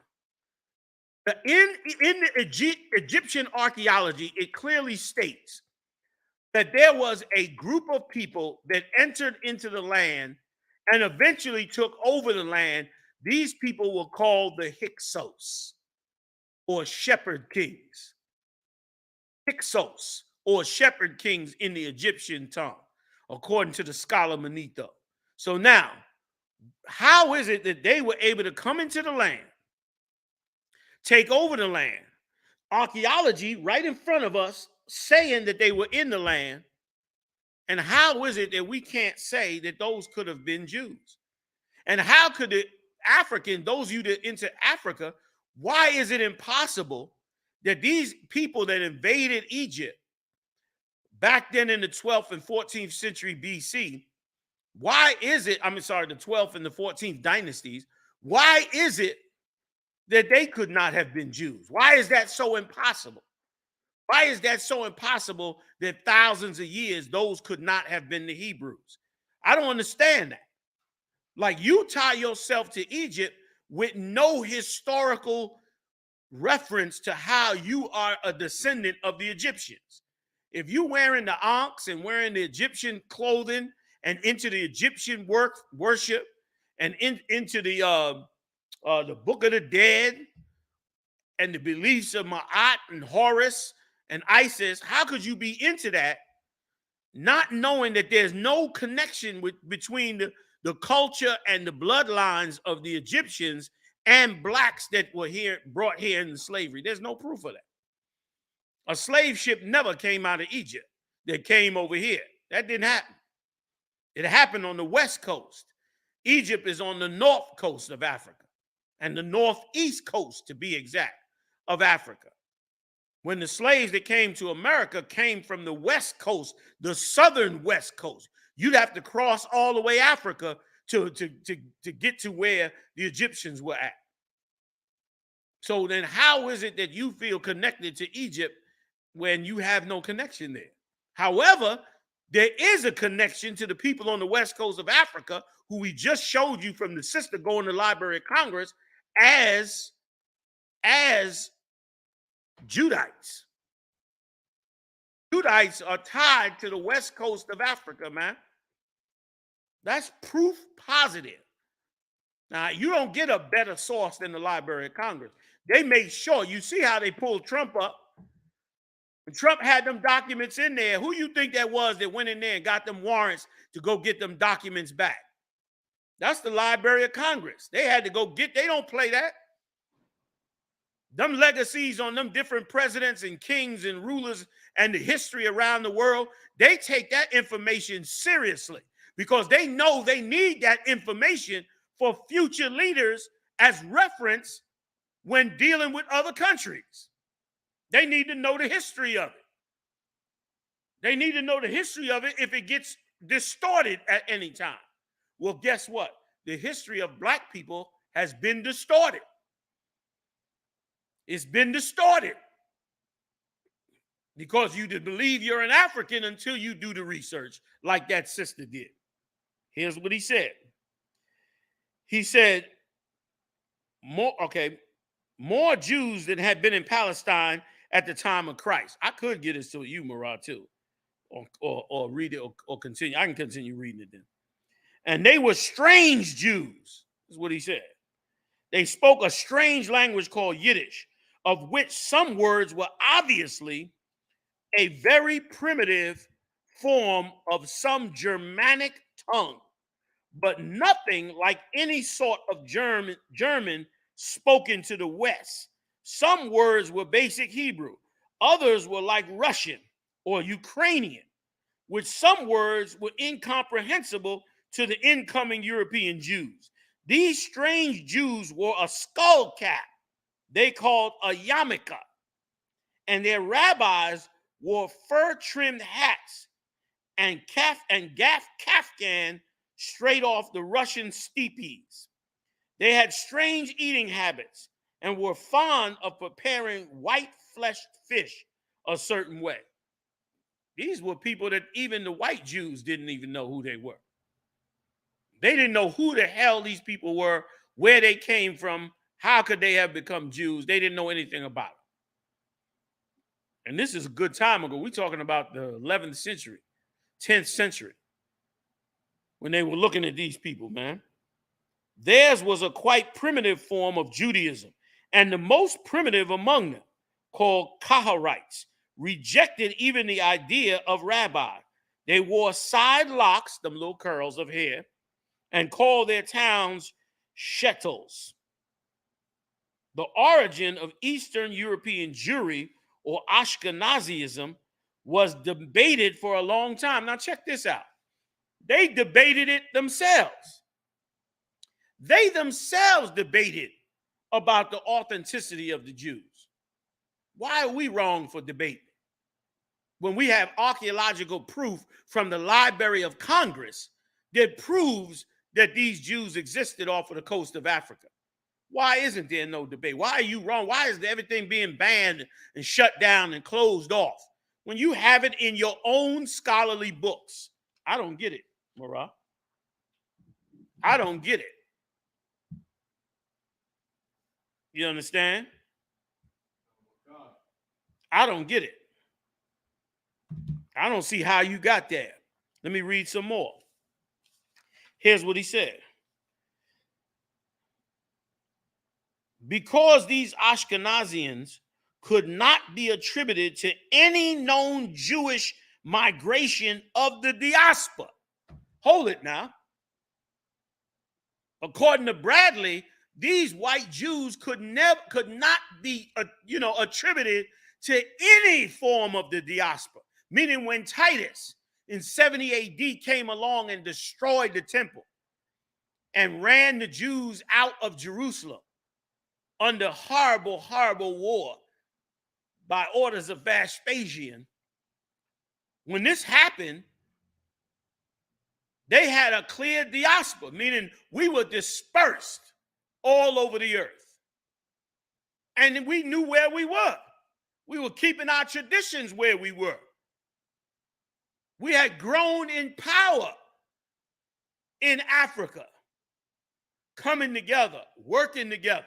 in the Egyptian archaeology, it clearly states that there was a group of people that entered into the land and eventually took over the land. These people were called the Hyksos, or shepherd kings. Hyksos, or shepherd kings in the Egyptian tongue, according to the scholar Manetho. So now, how is it that they were able to come into the land, take over the land, archaeology right in front of us saying that they were in the land, and how is it that we can't say that those could have been Jews? And how could the African, those of you that into Africa, why is it impossible that these people that invaded Egypt back then in the 12th and 14th century BC, why is it, the 12th and the 14th dynasties, why is it that they could not have been Jews? Why is that so impossible? Why is that so impossible that thousands of years those could not have been the Hebrews? I don't understand that. Like, you tie yourself to Egypt with no historical reference to how you are a descendant of the Egyptians. If you wearing the ankhs and wearing the Egyptian clothing and into the Egyptian worship and into the Book of the Dead and the beliefs of Ma'at and Horus and Isis, how could you be into that, not knowing that there's no connection between the culture and the bloodlines of the Egyptians and blacks that were brought here in slavery? There's no proof of that. A slave ship never came out of Egypt that came over here. That didn't happen. It happened on the west coast. Egypt is on the north coast of Africa, and the northeast coast, to be exact, of Africa. When the slaves that came to America came from the west coast, the southern west coast, you'd have to cross all the way Africa to get to where the Egyptians were at. So then how is it that you feel connected to Egypt when you have no connection there? However, there is a connection to the people on the west coast of Africa who we just showed you from the sister going to the Library of Congress as Judites. Judites are tied to the west coast of Africa, man. That's proof positive. Now, you don't get a better source than the Library of Congress. They made sure, you see how they pulled Trump up. And Trump had them documents in there. Who you think that was that went in there and got them warrants to go get them documents back? That's the Library of Congress. They had to go get, they don't play that. Them legacies on them different presidents and kings and rulers and the history around the world, they take that information seriously because they know they need that information for future leaders as reference when dealing with other countries. They need to know the history of it. They need to know the history of it if it gets distorted at any time. Well, guess what? The history of black people has been distorted. It's been distorted because you believe you're an African until you do the research like that sister did. Here's what he said. He said, more Jews than had been in Palestine at the time of Christ. I could get this to you, Murad, too, or read it or continue. I can continue reading it then. And they were strange Jews, is what he said. They spoke a strange language called Yiddish, of which some words were obviously a very primitive form of some Germanic tongue, but nothing like any sort of German spoken to the West. Some words were basic Hebrew. Others were like Russian or Ukrainian, which some words were incomprehensible to the incoming European Jews. These strange Jews wore a skull cap they called a yarmulke, and their rabbis wore fur-trimmed hats and kaftan straight off the Russian steppes. They had strange eating habits and were fond of preparing white-fleshed fish a certain way. These were people that even the white Jews didn't even know who they were. They didn't know who the hell these people were, where they came from, how could they have become Jews. They didn't know anything about it. And this is a good time ago. We're talking about the 11th century, 10th century, when they were looking at these people, man. Theirs was a quite primitive form of Judaism, and the most primitive among them, called Khazarites, rejected even the idea of rabbi. They wore side locks, them little curls of hair, and called their towns shetels. The origin of Eastern European Jewry or Ashkenazism was debated for a long time. Now check this out. They debated it themselves. They themselves debated about the authenticity of the Jews. Why are we wrong for debating? When we have archaeological proof from the Library of Congress that proves that these Jews existed off of the coast of Africa. Why isn't there no debate? Why are you wrong? Why is everything being banned and shut down and closed off when you have it in your own scholarly books? I don't get it, Mara. I don't get it. You understand? I don't get it. I don't see how you got there. Let me read some more. Here's what he said. Because these Ashkenazians could not be attributed to any known Jewish migration of the diaspora. Hold it now. According to Bradley, these white Jews could not be attributed to any form of the diaspora. Meaning when Titus in 70 AD came along and destroyed the temple and ran the Jews out of Jerusalem under horrible, horrible war by orders of Vespasian, when this happened, they had a clear diaspora, meaning we were dispersed all over the earth. And we knew where we were. We were keeping our traditions where we were. We had grown in power in Africa, coming together, working together,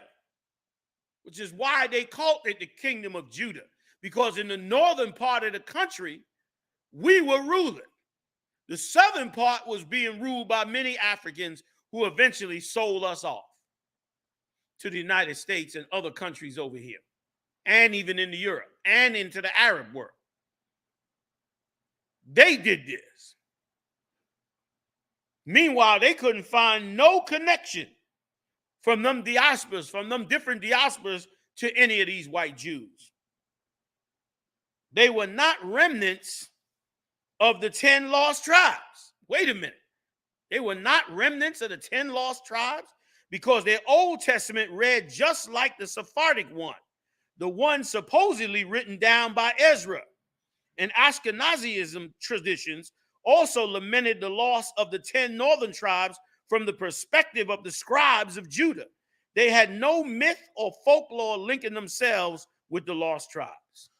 which is why they called it the Kingdom of Judah, because in the northern part of the country, we were ruling. The southern part was being ruled by many Africans who eventually sold us off to the United States and other countries over here, and even into Europe and into the Arab world. They did this. Meanwhile, they couldn't find no connection from them diasporas, from them different diasporas to any of these white Jews. They were not remnants of the 10 lost tribes. Wait a minute. They were not remnants of the 10 lost tribes because their Old Testament read just like the Sephardic one, the one supposedly written down by Ezra. And Ashkenazism traditions also lamented the loss of the 10 northern tribes from the perspective of the scribes of Judah. They had no myth or folklore linking themselves with the lost tribes.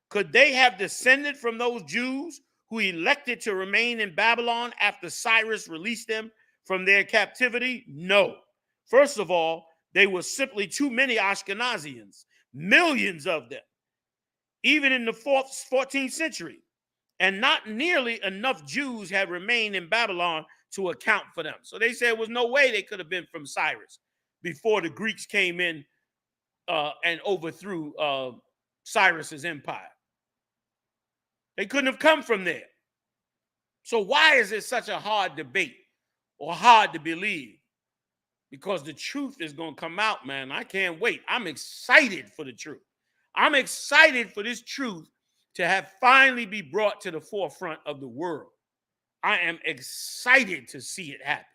Could they have descended from those Jews who elected to remain in Babylon after Cyrus released them from their captivity? No. First of all, they were simply too many Ashkenazians, millions of them, even in the 14th century. And not nearly enough Jews had remained in Babylon to account for them. So they said there was no way they could have been from Cyrus before the Greeks came in and overthrew Cyrus's empire. They couldn't have come from there. So why is it such a hard debate or hard to believe? Because the truth is going to come out, man. I can't wait. I'm excited for the truth. I'm excited for this truth to have finally be brought to the forefront of the world. I am excited to see it happen.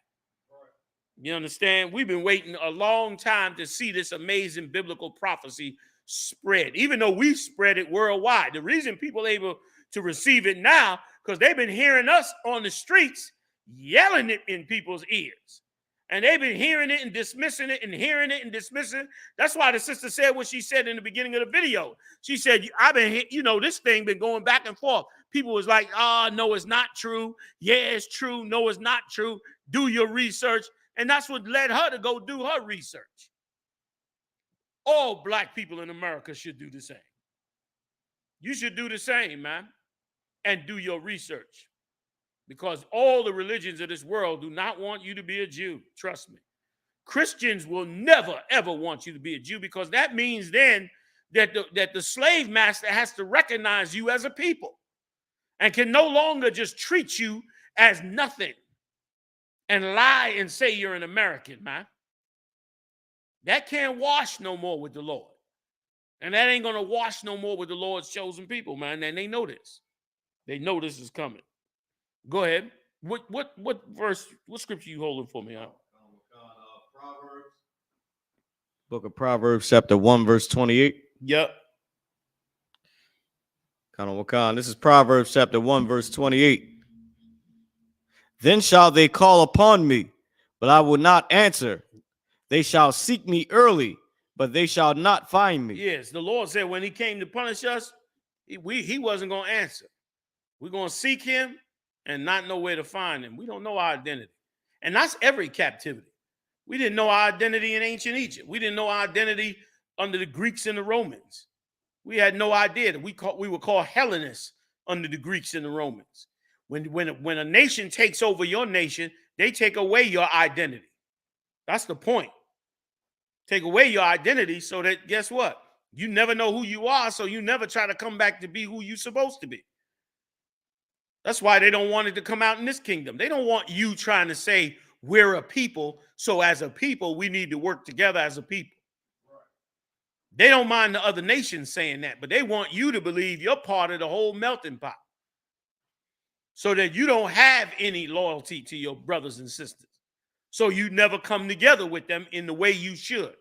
You understand? We've been waiting a long time to see this amazing biblical prophecy spread, even though we spread it worldwide. The reason people are able to receive it now, because they've been hearing us on the streets yelling it in people's ears. And they've been hearing it and dismissing it and hearing it and dismissing it. That's why the sister said what she said in the beginning of the video. She said, I've been, this thing been going back and forth people was like, oh, no, it's not true. Yeah, it's true. No, it's not true. Do your research. And that's what led her to go do her research. All black people in America should do the same. You should do the same, man, and do your research. Because all the religions of this world do not want you to be a Jew. Trust me. Christians will never, ever want you to be a Jew, because that means then that the slave master has to recognize you as a people and can no longer just treat you as nothing and lie and say you're an American, man. That can't wash no more with the Lord. And that ain't going to wash no more with the Lord's chosen people, man. And they know this. They know this is coming. Go ahead. What verse, what scripture you holding for me out? Proverbs. Book of Proverbs, chapter 1, verse 28. Yep. This is Proverbs chapter 1, verse 28. Then shall they call upon me, but I will not answer. They shall seek me early, but they shall not find me. Yes, the Lord said when he came to punish us, he wasn't going to answer. We're going to seek him and not know where to find him. We don't know our identity. And that's every captivity. We didn't know our identity in ancient Egypt. We didn't know our identity under the Greeks and the Romans. We had no idea that we were called Hellenists under the Greeks and the Romans. When a nation takes over your nation, they take away your identity. That's the point. Take away your identity so that, guess what? You never know who you are, so you never try to come back to be who you're supposed to be. That's why they don't want it to come out in this kingdom. They don't want you trying to say we're a people, so as a people, we need to work together as a people. They don't mind the other nations saying that, but they want you to believe you're part of the whole melting pot so that you don't have any loyalty to your brothers and sisters. So you never come together with them in the way you should.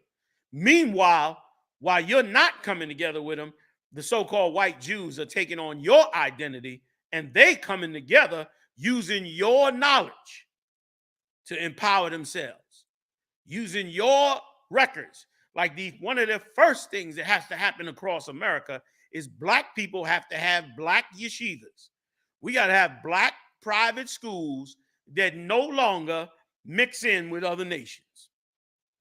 Meanwhile, while you're not coming together with them, the so-called white Jews are taking on your identity, and they coming together using your knowledge to empower themselves, using your records. Like one of the first things that has to happen across America is black people have to have black yeshivas. We got to have black private schools that no longer mix in with other nations.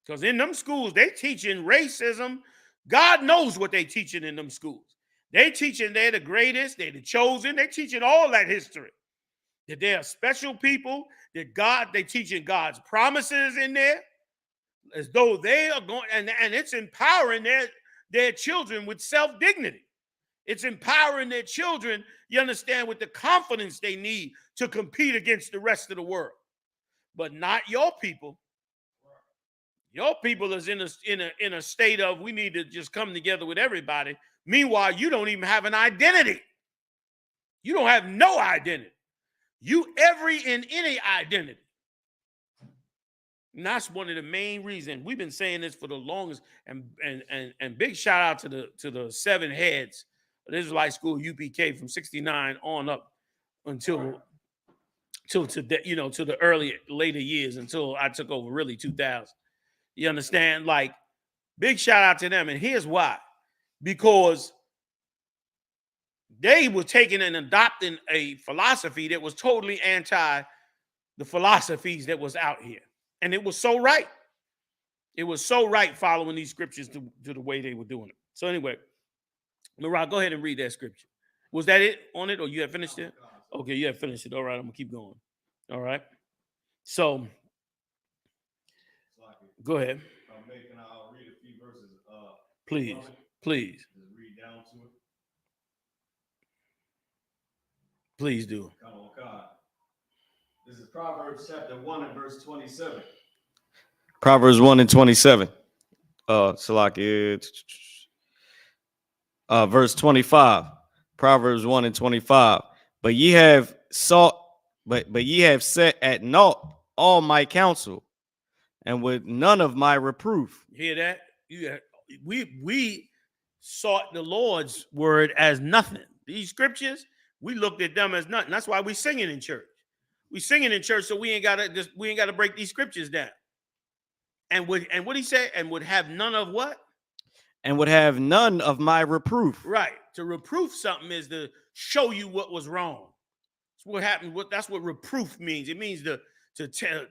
Because in them schools, they teaching racism. God knows what they teaching in them schools. They teaching they're the greatest, they're the chosen. They teaching all that history. That they are special people, that they teaching God's promises in there, as though they are going, and it's empowering their children with self-dignity. It's empowering their children, you understand, with the confidence they need to compete against the rest of the world. But not your people. Your people is in a state of we need to just come together with everybody. Meanwhile, you don't even have an identity. You don't have no identity. You every and any identity. And that's one of the main reasons we've been saying this for the longest. And big shout out to the seven heads of the Israelite school UPK from 69 on up until to the later years until I took over, really 2000. You understand? Like, big shout out to them. And here's why. Because they were taking and adopting a philosophy that was totally anti the philosophies that was out here. And it was so right. It was so right following these scriptures to the way they were doing it. So anyway, Laura, go ahead and read that scripture. Was that it on it, or you had finished it? Okay, you had finished it. All right, I'm going to keep going. All right. So, go ahead. I'll read a few verses. Please. Just read down to it. Please do. This is Proverbs chapter 1 and verse 27. Proverbs 1 and 27. Verse 25. Proverbs 1 and 25. But ye have set at naught all my counsel, and with none of my reproof. Hear that? We sought the Lord's word as nothing. These scriptures, we looked at them as nothing. That's why we singing in church. We singing in church, so we ain't gotta break these scriptures down. And what he said, and would have none of what? And would have none of my reproof. Right. To reproof something is show you what was wrong. That's what happened. That's what reproof means. It means to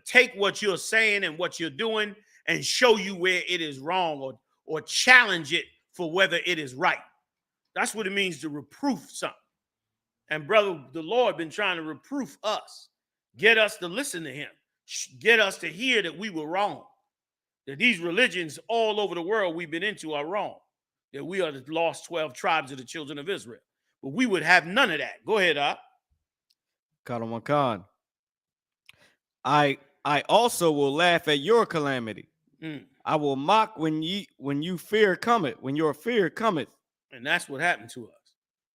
take what you're saying and what you're doing and show you where it is wrong, or challenge it for whether it is right. That's what it means to reproof something. And brother, the Lord been trying to reproof us, get us to listen to him, get us to hear that we were wrong, that these religions all over the world we've been into are wrong, that we are the lost 12 tribes of the children of Israel. But we would have none of that. Go ahead, Op. Khan. I also will laugh at your calamity. I will mock when you fear cometh, when your fear cometh. And that's what happened to us.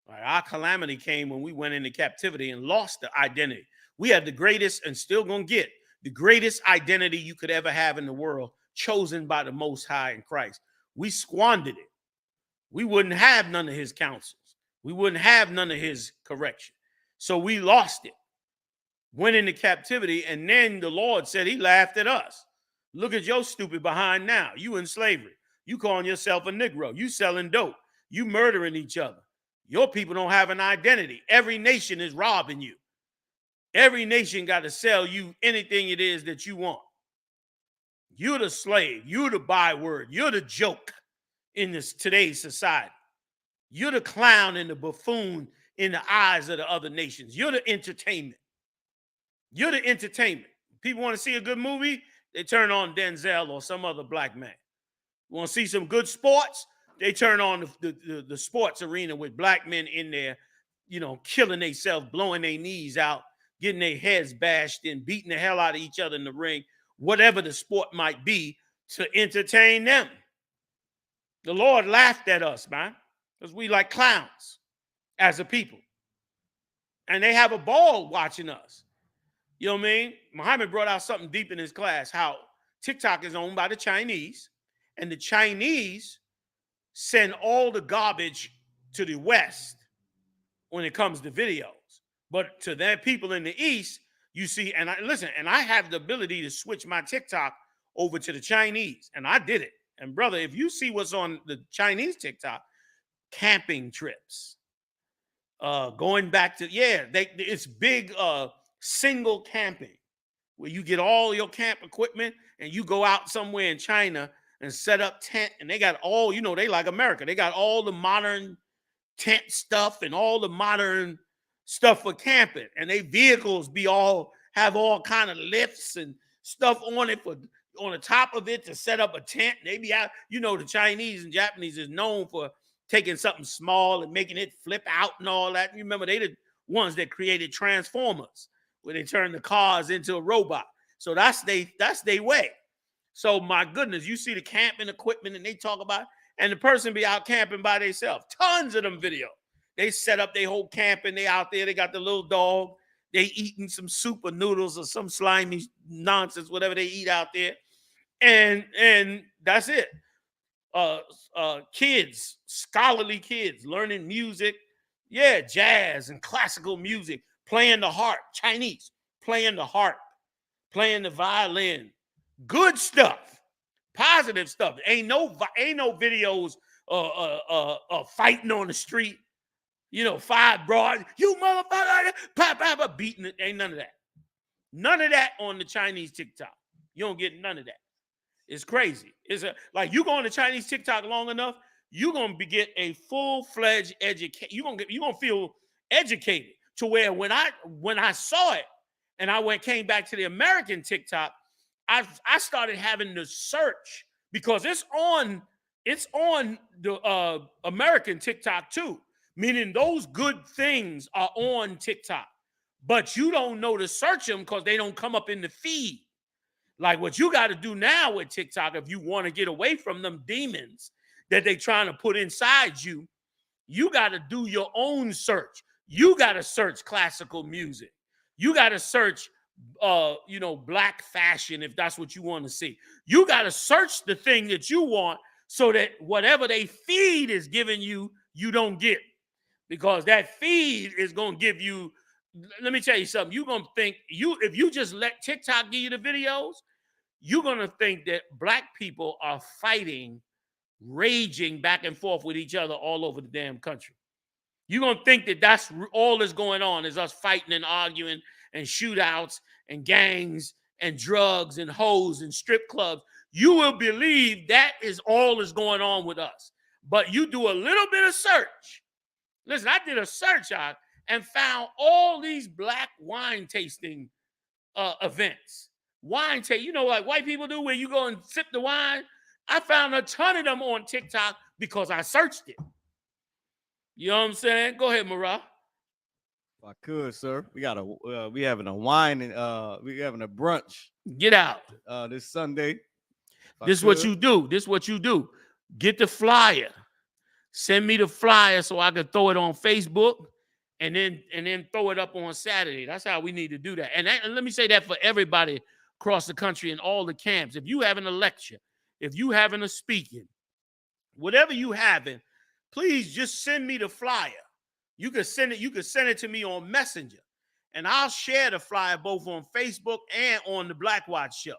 All right, our calamity came when we went into captivity and lost the identity. We had the greatest, and still gonna get the greatest identity you could ever have in the world, chosen by the Most High in Christ. We squandered it. We wouldn't have none of his counsels. We wouldn't have none of his correction. So we lost it. Went into captivity, and then the Lord said he laughed at us. Look at your stupid behind now. You in slavery. You calling yourself a Negro. You selling dope. You murdering each other. Your people don't have an identity. Every nation is robbing you. Every nation got to sell you anything it is that you want. You're the slave. You're the byword. You're the joke in today's society. You're the clown and the buffoon in the eyes of the other nations. You're the entertainment. You're the entertainment. People want to see a good movie, they turn on Denzel or some other black man. Want to see some good sports, they turn on the sports arena with black men in there, killing themselves, blowing their knees out, getting their heads bashed in, beating the hell out of each other in the ring, whatever the sport might be, to entertain them. The Lord laughed at us, man, because we like clowns as a people. And they have a ball watching us. You know what I mean? Muhammad brought out something deep in his class, how TikTok is owned by the Chinese, and the Chinese send all the garbage to the West when it comes to videos. But to their people in the East, you see, and I have the ability to switch my TikTok over to the Chinese, and I did it. And brother, if you see what's on the Chinese TikTok, camping trips, going back to, it's big single camping, where you get all your camp equipment and you go out somewhere in China and set up tent, and they got all, they like America. They got all the modern tent stuff and all the modern stuff for camping, and they vehicles have all kind of lifts and stuff on it on the top of it to set up a tent. They be out, the Chinese and Japanese is known for taking something small and making it flip out and all that. You remember they the ones that created Transformers, where they turn the cars into a robot. So that's they way. So my goodness, you see the camping equipment and they talk about it, and the person be out camping by themselves. Tons of them videos. They set up their whole camping. They out there. They got the little dog. They eating some soup or noodles or some slimy nonsense, whatever they eat out there. And that's it. Kids, scholarly kids, learning music. Yeah, jazz and classical music. Playing the harp, Chinese, playing the harp, playing the violin, good stuff, positive stuff. Ain't no videos fighting on the street, 5 broads, you motherfucker, beating it. Ain't none of that. None of that on the Chinese TikTok. You don't get none of that. It's crazy. It's like you go on the Chinese TikTok long enough, you're gonna get a full-fledged education. You're gonna feel educated. To where when I saw it and I came back to the American TikTok, I started having to search, because it's on the American TikTok too, meaning those good things are on TikTok, but you don't know to search them because they don't come up in the feed. Like what you got to do now with TikTok, if you want to get away from them demons that they trying to put inside you, you got to do your own search. You got to search classical music. You got to search, black fashion, if that's what you want to see. You got to search the thing that you want, so that whatever they feed is giving you, you don't get. Because that feed is going to give you, let me tell you something. You're going to think, if you just let TikTok give you the videos, you're going to think that black people are fighting, raging back and forth with each other all over the damn country. You're going to think that that's all that's going on is us fighting and arguing and shootouts and gangs and drugs and hoes and strip clubs. You will believe that is all that's going on with us. But you do a little bit of search. Listen, I did a search out and found all these black wine tasting events. Wine taste, like white people do where you go and sip the wine. I found a ton of them on TikTok because I searched it. You know what I'm saying? Go ahead, Marah. If I could, sir, we having a wine and we having a brunch. Get out this Sunday. This is what you do. This is what you do. Get the flyer. Send me the flyer so I can throw it on Facebook and then throw it up on Saturday. That's how we need to do that. And let me say that for everybody across the country in all the camps. If you having a lecture, if you having a speaking, whatever you having, please just send me the flyer. You can send it to me on Messenger, and I'll share the flyer both on Facebook and on the Black Watch Show.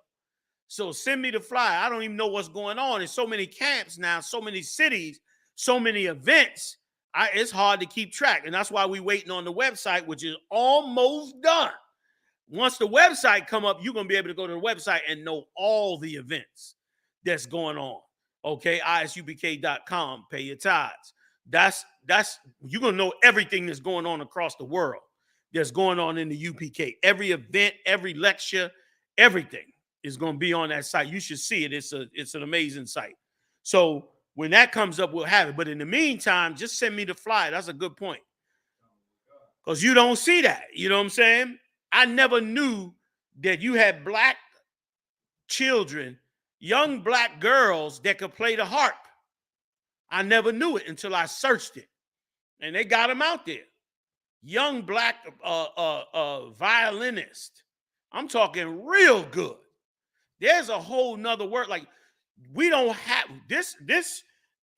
So send me the flyer. I don't even know what's going on. There's so many camps now, so many cities, so many events. It's hard to keep track, and that's why we're waiting on the website, which is almost done. Once the website come up, you're going to be able to go to the website and know all the events that's going on. Okay, ISUPK.com, pay your tithes. That's you're going to know everything that's going on across the world that's going on in the UPK. Every event, every lecture, everything is going to be on that site. You should see it. It's an amazing site. So when that comes up, we'll have it. But in the meantime, just send me the flyer. That's a good point. Because you don't see that. You know what I'm saying? I never knew that you had black children, young black girls that could play the harp. I never knew it until I searched it. And they got them out there. Young black violinist. I'm talking real good. There's a whole nother word. Like, we don't have this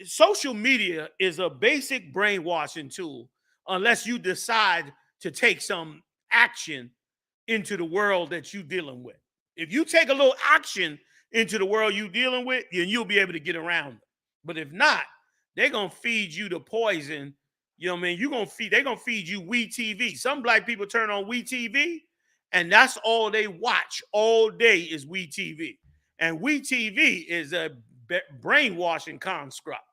social media is a basic brainwashing tool unless you decide to take some action into the world that you're dealing with. If you take a little action into the world you're dealing with, then you'll be able to get around it. But if not, they're going to feed you the poison. You know what I mean? They're going to feed you WeTV. Some black people turn on WeTV, and that's all they watch all day is WeTV. And WeTV is a brainwashing construct.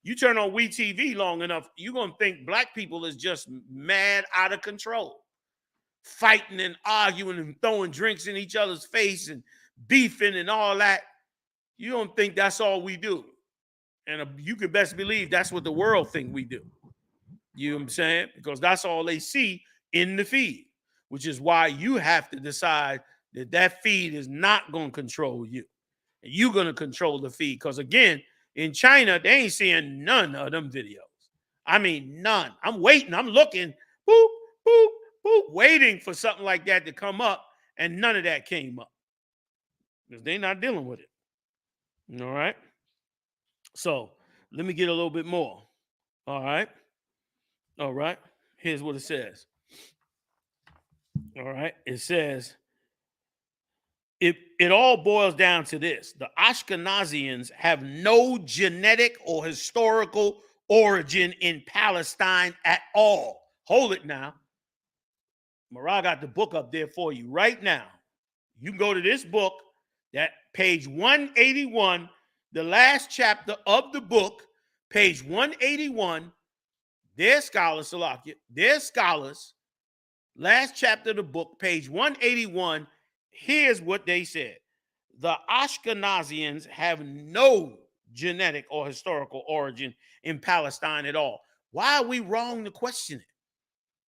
You turn on WeTV long enough, you're going to think black people is just mad out of control, fighting and arguing and throwing drinks in each other's face and beefing and all that. You don't think that's all we do. And you can best believe that's what the world think we do. You know what I'm saying? Because that's all they see in the feed, which is why you have to decide that feed is not going to control you. And you're going to control the feed. Because again, in China, they ain't seeing none of them videos. I mean, none. I'm waiting. I'm looking. Boop, boop, boop, waiting for something like that to come up. And none of that came up. Because they're not dealing with it. All right? So let me get a little bit more. All right? All right. Here's what it says. All right. It says, it all boils down to this. The Ashkenazians have no genetic or historical origin in Palestine at all. Hold it now. Marah got the book up there for you right now. You can go to this book, that page 181, the last chapter of the book, page 181. Their scholars, last chapter of the book, page 181. Here's what they said. The Ashkenazians have no genetic or historical origin in Palestine at all. Why are we wrong to question it?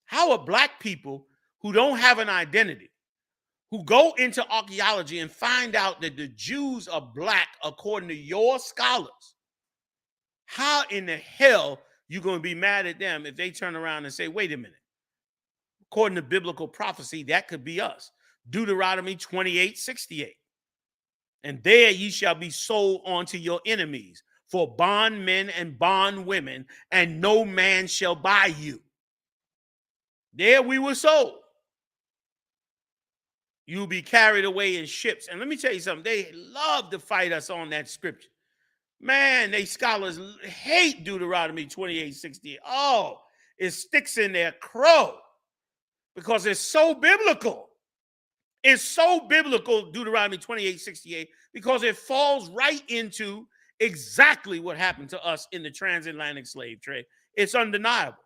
How are black people who don't have an identity, who go into archaeology and find out that the Jews are black according to your scholars, how in the hell you going to be mad at them if they turn around and say, wait a minute, according to biblical prophecy, that could be us. Deuteronomy 28:68. And there ye shall be sold unto your enemies for bondmen and bondwomen, and no man shall buy you. There we were sold. You'll be carried away in ships. And let me tell you something. They love to fight us on that scripture. Man, they scholars hate Deuteronomy 28:68. Oh, it sticks in their crow because it's so biblical. It's so biblical, Deuteronomy 28:68, because it falls right into exactly what happened to us in the transatlantic slave trade. It's undeniable.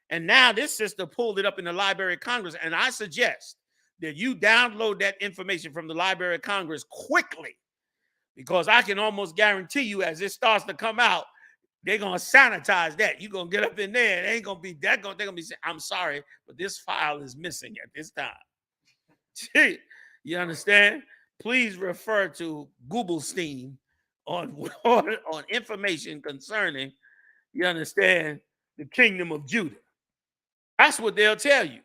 And now this sister pulled it up in the Library of Congress, and I suggest that you download that information from the Library of Congress quickly, because I can almost guarantee you as it starts to come out, they're going to sanitize that. You're going to get up in there. It ain't going to be that. They're going to be saying, I'm sorry, but this file is missing at this time. You understand? Please refer to Googlestein on information concerning, you understand, the kingdom of Judah. That's what they'll tell you.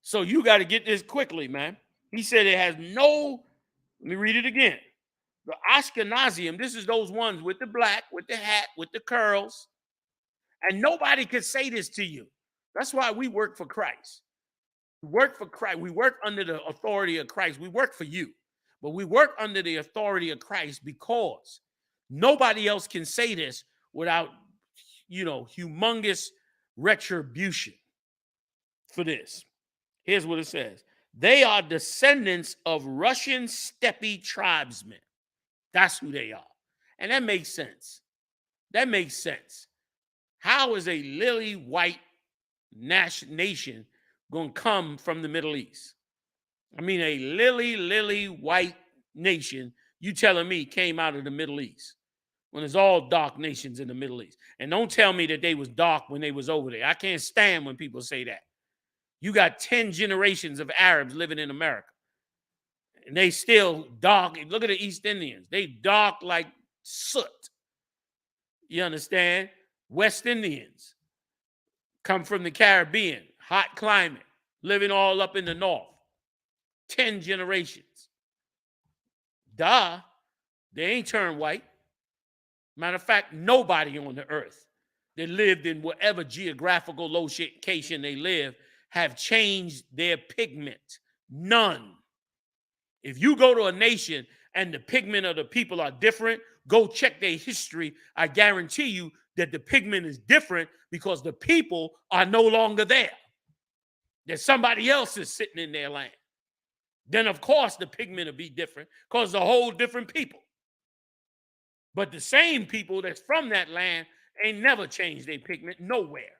So you got to get this quickly, man. He said it has no, let me read it again. The Ashkenazium, this is those ones with the black, with the hat, with the curls. And nobody could say this to you. That's why we work for Christ. We work for Christ. We work under the authority of Christ. We work for you. But we work under the authority of Christ because nobody else can say this without, humongous retribution for this. Here's what it says. They are descendants of Russian steppe tribesmen. That's who they are. And that makes sense. That makes sense. How is a lily white nation going to come from the Middle East? I mean, a lily white nation, you telling me, came out of the Middle East when there's all dark nations in the Middle East. And don't tell me that they was dark when they was over there. I can't stand when people say that. You got 10 generations of Arabs living in America. And they still dark. Look at the East Indians. They dark like soot. You understand? West Indians come from the Caribbean, hot climate, living all up in the north. 10 generations. Duh. They ain't turned white. Matter of fact, nobody on the earth that lived in whatever geographical location they live have changed their pigment. None. If you go to a nation and the pigment of the people are different, go check their history. I guarantee you that the pigment is different because the people are no longer there. That somebody else is sitting in their land. Then, of course, the pigment will be different because the whole different people. But the same people that's from that land ain't never changed their pigment nowhere.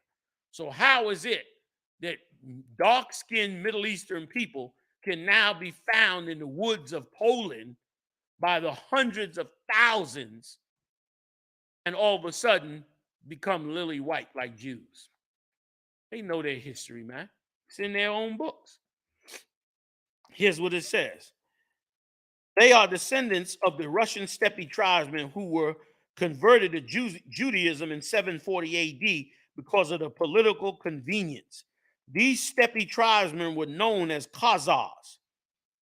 So how is it that dark-skinned Middle Eastern people can now be found in the woods of Poland by the hundreds of thousands and all of a sudden become lily white like Jews? They know their history, man. It's in their own books. Here's what it says. They are descendants of the Russian steppe tribesmen who were converted to Judaism in 740 AD because of the political convenience. These steppe tribesmen were known as Khazars.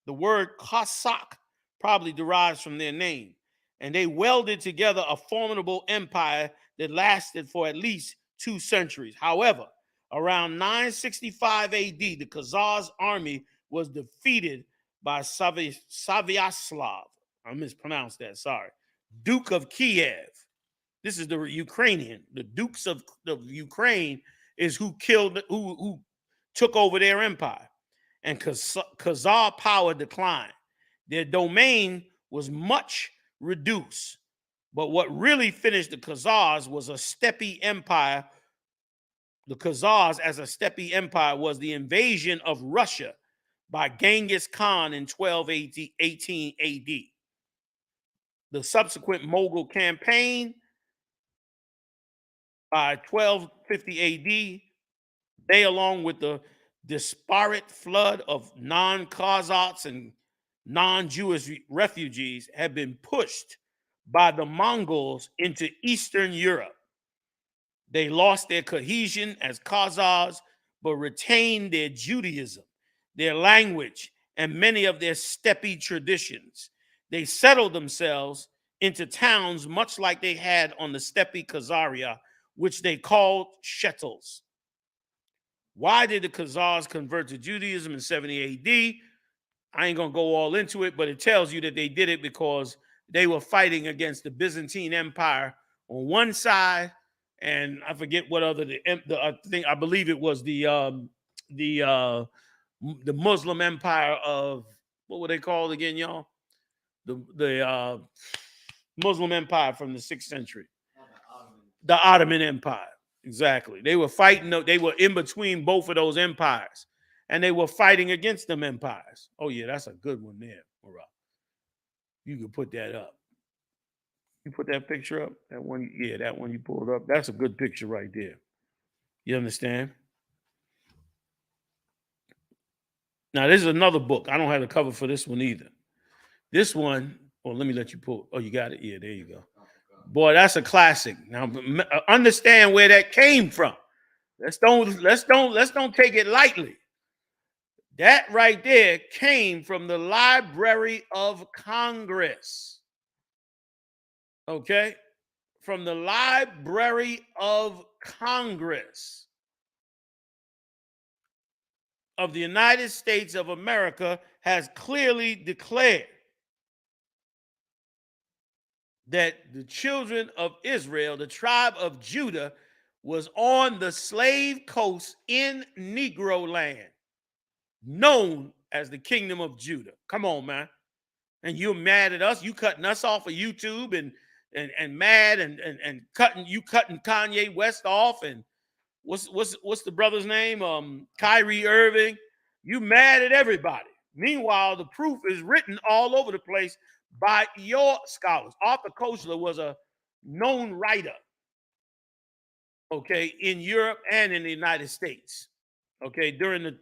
The word Cossack probably derives from their name. And they welded together a formidable empire that lasted for at least 2 centuries. However, around 965 AD, the Khazars' army was defeated by Sviatoslav. I mispronounced that, sorry. Duke of Kiev. This is the Ukrainian. The dukes of Ukraine is who took over their empire. And Khazar power declined. Their domain was much reduced. But what really finished the Khazars was a steppe empire. The Khazars as a steppe empire was the invasion of Russia by Genghis Khan in 1218 AD. The subsequent Mughal campaign by 1250 AD, they, along with the disparate flood of non-Khazars and non-Jewish refugees, had been pushed by the Mongols into Eastern Europe. They lost their cohesion as Khazars, but retained their Judaism, their language, and many of their steppe traditions. They settled themselves into towns much like they had on the steppe Khazaria, which they called shetls. Why did the Khazars convert to Judaism in 70 AD? I ain't going to go all into it, but it tells you that they did it because they were fighting against the Byzantine Empire on one side, and I forget what other I believe it was the Muslim Empire of, what were they called again, y'all? The Muslim Empire from the 6th century. The Ottoman Empire. Exactly. They were fighting, they were in between both of those empires, and they were fighting against them empires. Oh, yeah, that's a good one there, Murrah. You can put that up. You put that picture up? That one, yeah, that one you pulled up. That's a good picture right there. You understand? Now, this is another book. I don't have the cover for this one either. This one, well, let me let you pull. Oh, you got it? Yeah, there you go. Boy, that's a classic. Now, understand where that came from. Let's don't take it lightly. That right there came from the Library of Congress. Okay? From the Library of Congress of the United States of America has clearly declared that the children of Israel, the tribe of Judah, was on the slave coast in Negro land, known as the Kingdom of Judah. Come on, man. And you're mad at us. You cutting us off of YouTube and mad and cutting Kanye West off, and what's the brother's name? Kyrie Irving. You mad at everybody. Meanwhile, the proof is written all over the place by your scholars. Arthur Koestler was a known writer, okay, in Europe and in the United States, okay, during the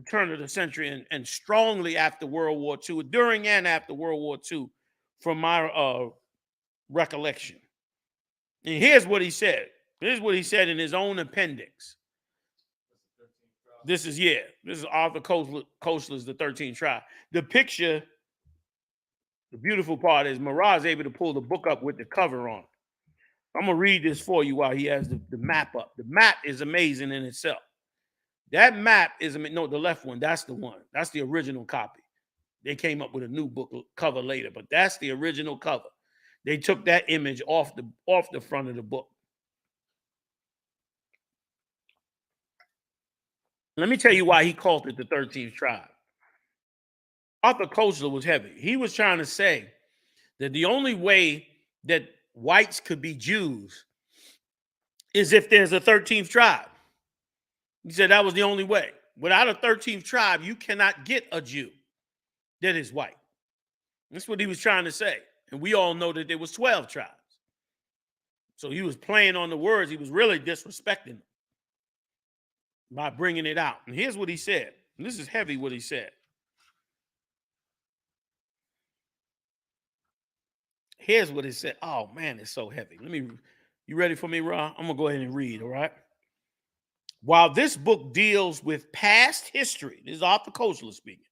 turn of the century and strongly after World War II, during and after World War II, from my recollection. And here's what he said. Here's what he said in his own appendix. This is Arthur Koestler's The 13th Tribe. The picture, the beautiful part is Murrah is able to pull the book up with the cover on. I'm going to read this for you while he has the map up. The map is amazing in itself. That map is, no, the left one, that's the one. That's the original copy. They came up with a new book cover later, but that's the original cover. They took that image off the front of the book. Let me tell you why he called it the 13th tribe. Arthur Koestler was heavy. He was trying to say that the only way that whites could be Jews is if there's a 13th tribe. He said that was the only way. Without a 13th tribe, you cannot get a Jew that is white. That's what he was trying to say. And we all know that there was 12 tribes. So he was playing on the words. He was really disrespecting them by bringing it out. And here's what he said. And this is heavy what he said. Here's what it said. Oh, man, it's so heavy. You ready for me, Ra? I'm going to go ahead and read, all right? While this book deals with past history, this is Arthur Koestler speaking,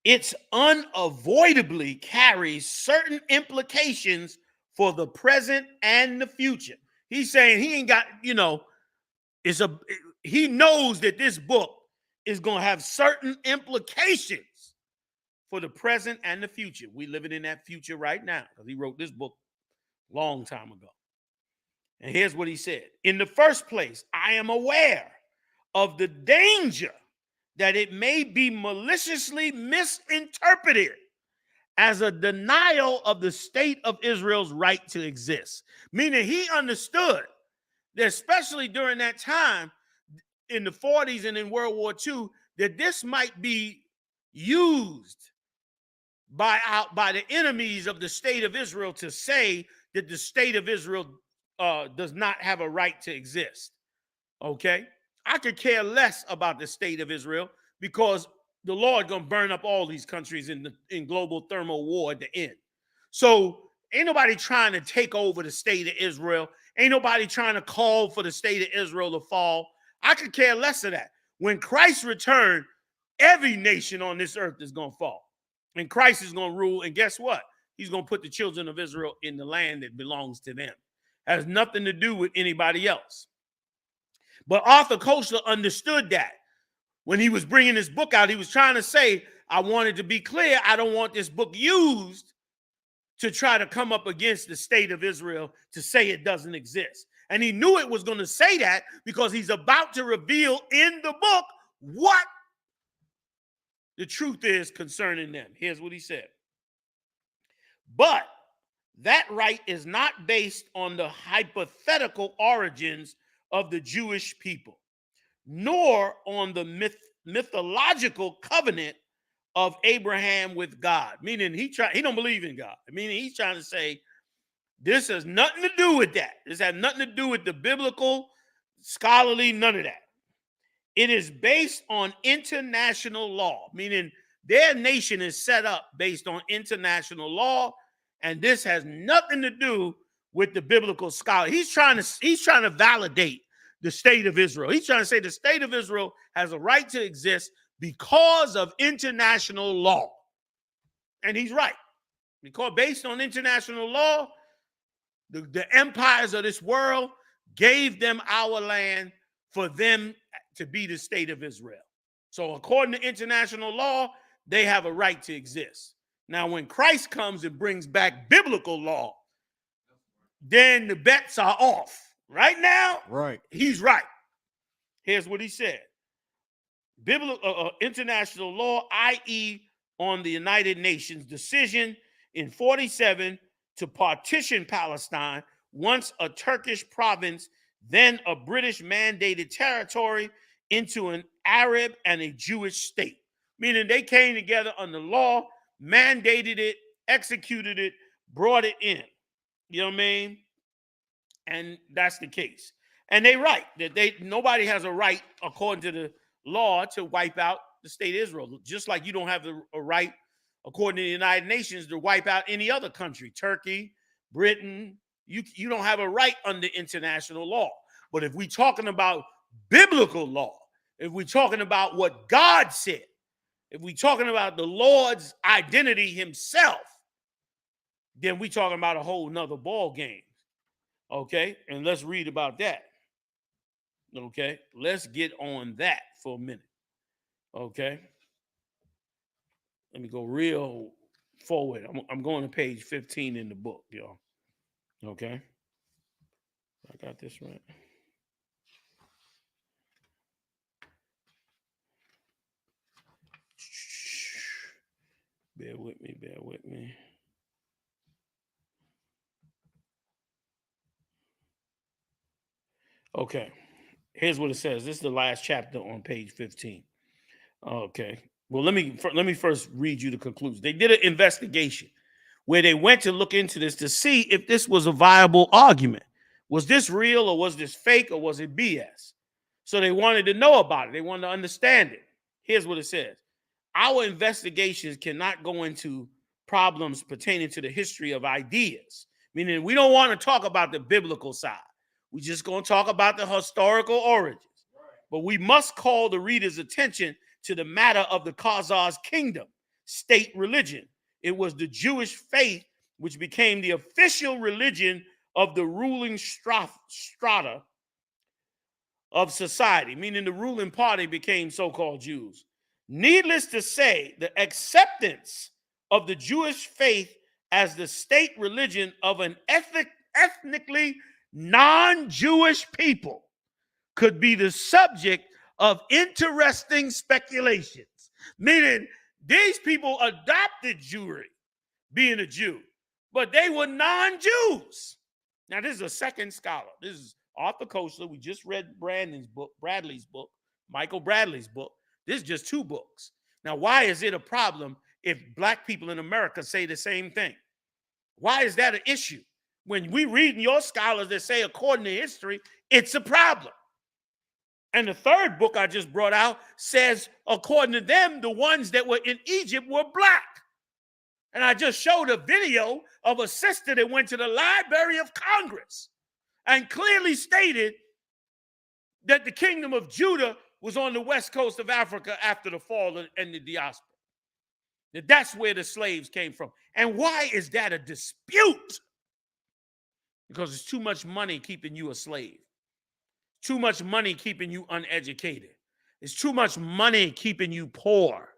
it unavoidably carries certain implications for the present and the future. He's saying he ain't got, he knows that this book is going to have certain implications for the present and the future. We living in that future right now because he wrote this book a long time ago. And here's what he said. In the first place, I am aware of the danger that it may be maliciously misinterpreted as a denial of the state of Israel's right to exist. Meaning he understood that especially during that time in the 40s and in World War II, that this might be used by the enemies of the state of Israel to say that the state of Israel does not have a right to exist. Okay? I could care less about the state of Israel because the Lord gonna burn up all these countries in global thermal war at the end. So ain't nobody trying to take over the state of Israel. Ain't nobody trying to call for the state of Israel to fall. I could care less of that. When Christ returned, every nation on this earth is gonna fall. And Christ is gonna rule. And guess what? He's gonna put the children of Israel in the land that belongs to them. Has nothing to do with anybody else. But Arthur Koestler understood that. When he was bringing this book out, he was trying to say, I wanted to be clear. I don't want this book used to try to come up against the state of Israel to say it doesn't exist. And he knew it was going to say that because he's about to reveal in the book what the truth is concerning them. Here's what he said. But that right is not based on the hypothetical origins of the Jewish people, nor on the mythological covenant of Abraham with God. Meaning he don't believe in God. Meaning he's trying to say this has nothing to do with that. This has nothing to do with the biblical, scholarly, none of that. It is based on international law, meaning their nation is set up based on international law, and this has nothing to do with the biblical scholar. He's trying to validate the state of Israel. He's trying to say the state of Israel has a right to exist because of international law. And he's right. Because based on international law, the empires of this world gave them our land for them to be the state of Israel. So according to international law, they have a right to exist. Now, when Christ comes and brings back biblical law, then the bets are off. Right now, he's right. Here's what he said. Biblical international law, i.e. on the United Nations decision in 47 to partition Palestine, once a Turkish province, then a British mandated territory, into an Arab and a Jewish state. Meaning they came together under law, mandated it, executed it, brought it in. You know what I mean? And that's the case. And they're right that nobody has a right, according to the law, to wipe out the state of Israel. Just like you don't have a right, according to the United Nations, to wipe out any other country. Turkey, Britain, you don't have a right under international law. But if we're talking about biblical law, if we're talking about what God said, if we're talking about the Lord's identity himself, then we're talking about a whole nother ball game. Okay? And let's read about that. Okay? Let's get on that for a minute. Okay? Let me go real forward. I'm going to page 15 in the book, y'all. Okay? I got this right. Bear with me, bear with me. Okay, here's what it says. This is the last chapter on page 15. Okay, well, let me first read you the conclusion. They did an investigation where they went to look into this to see if this was a viable argument. Was this real or was this fake or was it BS? So they wanted to know about it. They wanted to understand it. Here's what it says. Our investigations cannot go into problems pertaining to the history of ideas, meaning we don't want to talk about the biblical side. We're just going to talk about the historical origins. But we must call the reader's attention to the matter of the Khazar's kingdom, state religion. It was the Jewish faith which became the official religion of the ruling strata of society, meaning the ruling party became so-called Jews. Needless to say, the acceptance of the Jewish faith as the state religion of an ethnically non-Jewish people could be the subject of interesting speculations. Meaning, these people adopted Jewry, being a Jew, but they were non-Jews. Now, this is a second scholar. This is Arthur Koestler. We just read Bradley's book, Michael Bradley's book. This is just two books. Now, why is it a problem if black people in America say the same thing? Why is that an issue? When we read in your scholars that say, according to history, it's a problem. And the third book I just brought out says, according to them, the ones that were in Egypt were black. And I just showed a video of a sister that went to the Library of Congress and clearly stated that the kingdom of Judah was on the west coast of Africa after the fall and the diaspora. That's where the slaves came from. And why is that a dispute? Because it's too much money keeping you a slave. Too much money keeping you uneducated. It's too much money keeping you poor.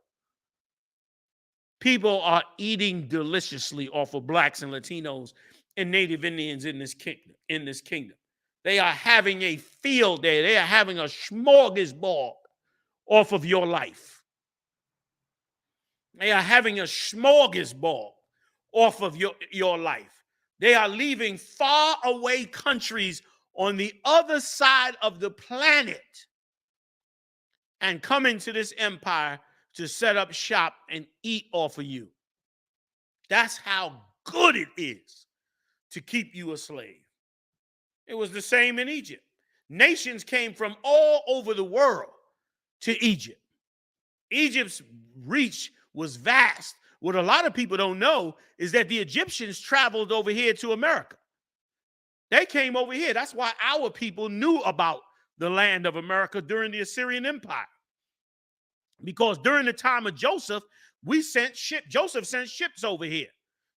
People are eating deliciously off of blacks and Latinos and Native Indians in this kingdom. They are having a field day. They are having a smorgasbord off of your life. They are having a smorgasbord off of your life. They are leaving far away countries on the other side of the planet and coming to this empire to set up shop and eat off of you. That's how good it is to keep you a slave. It was the same in Egypt. Nations came from all over the world to Egypt. Egypt's reach was vast. What a lot of people don't know is that the Egyptians traveled over here to America. They came over here. That's why our people knew about the land of America during the Assyrian Empire. Because during the time of Joseph, Joseph sent ships over here.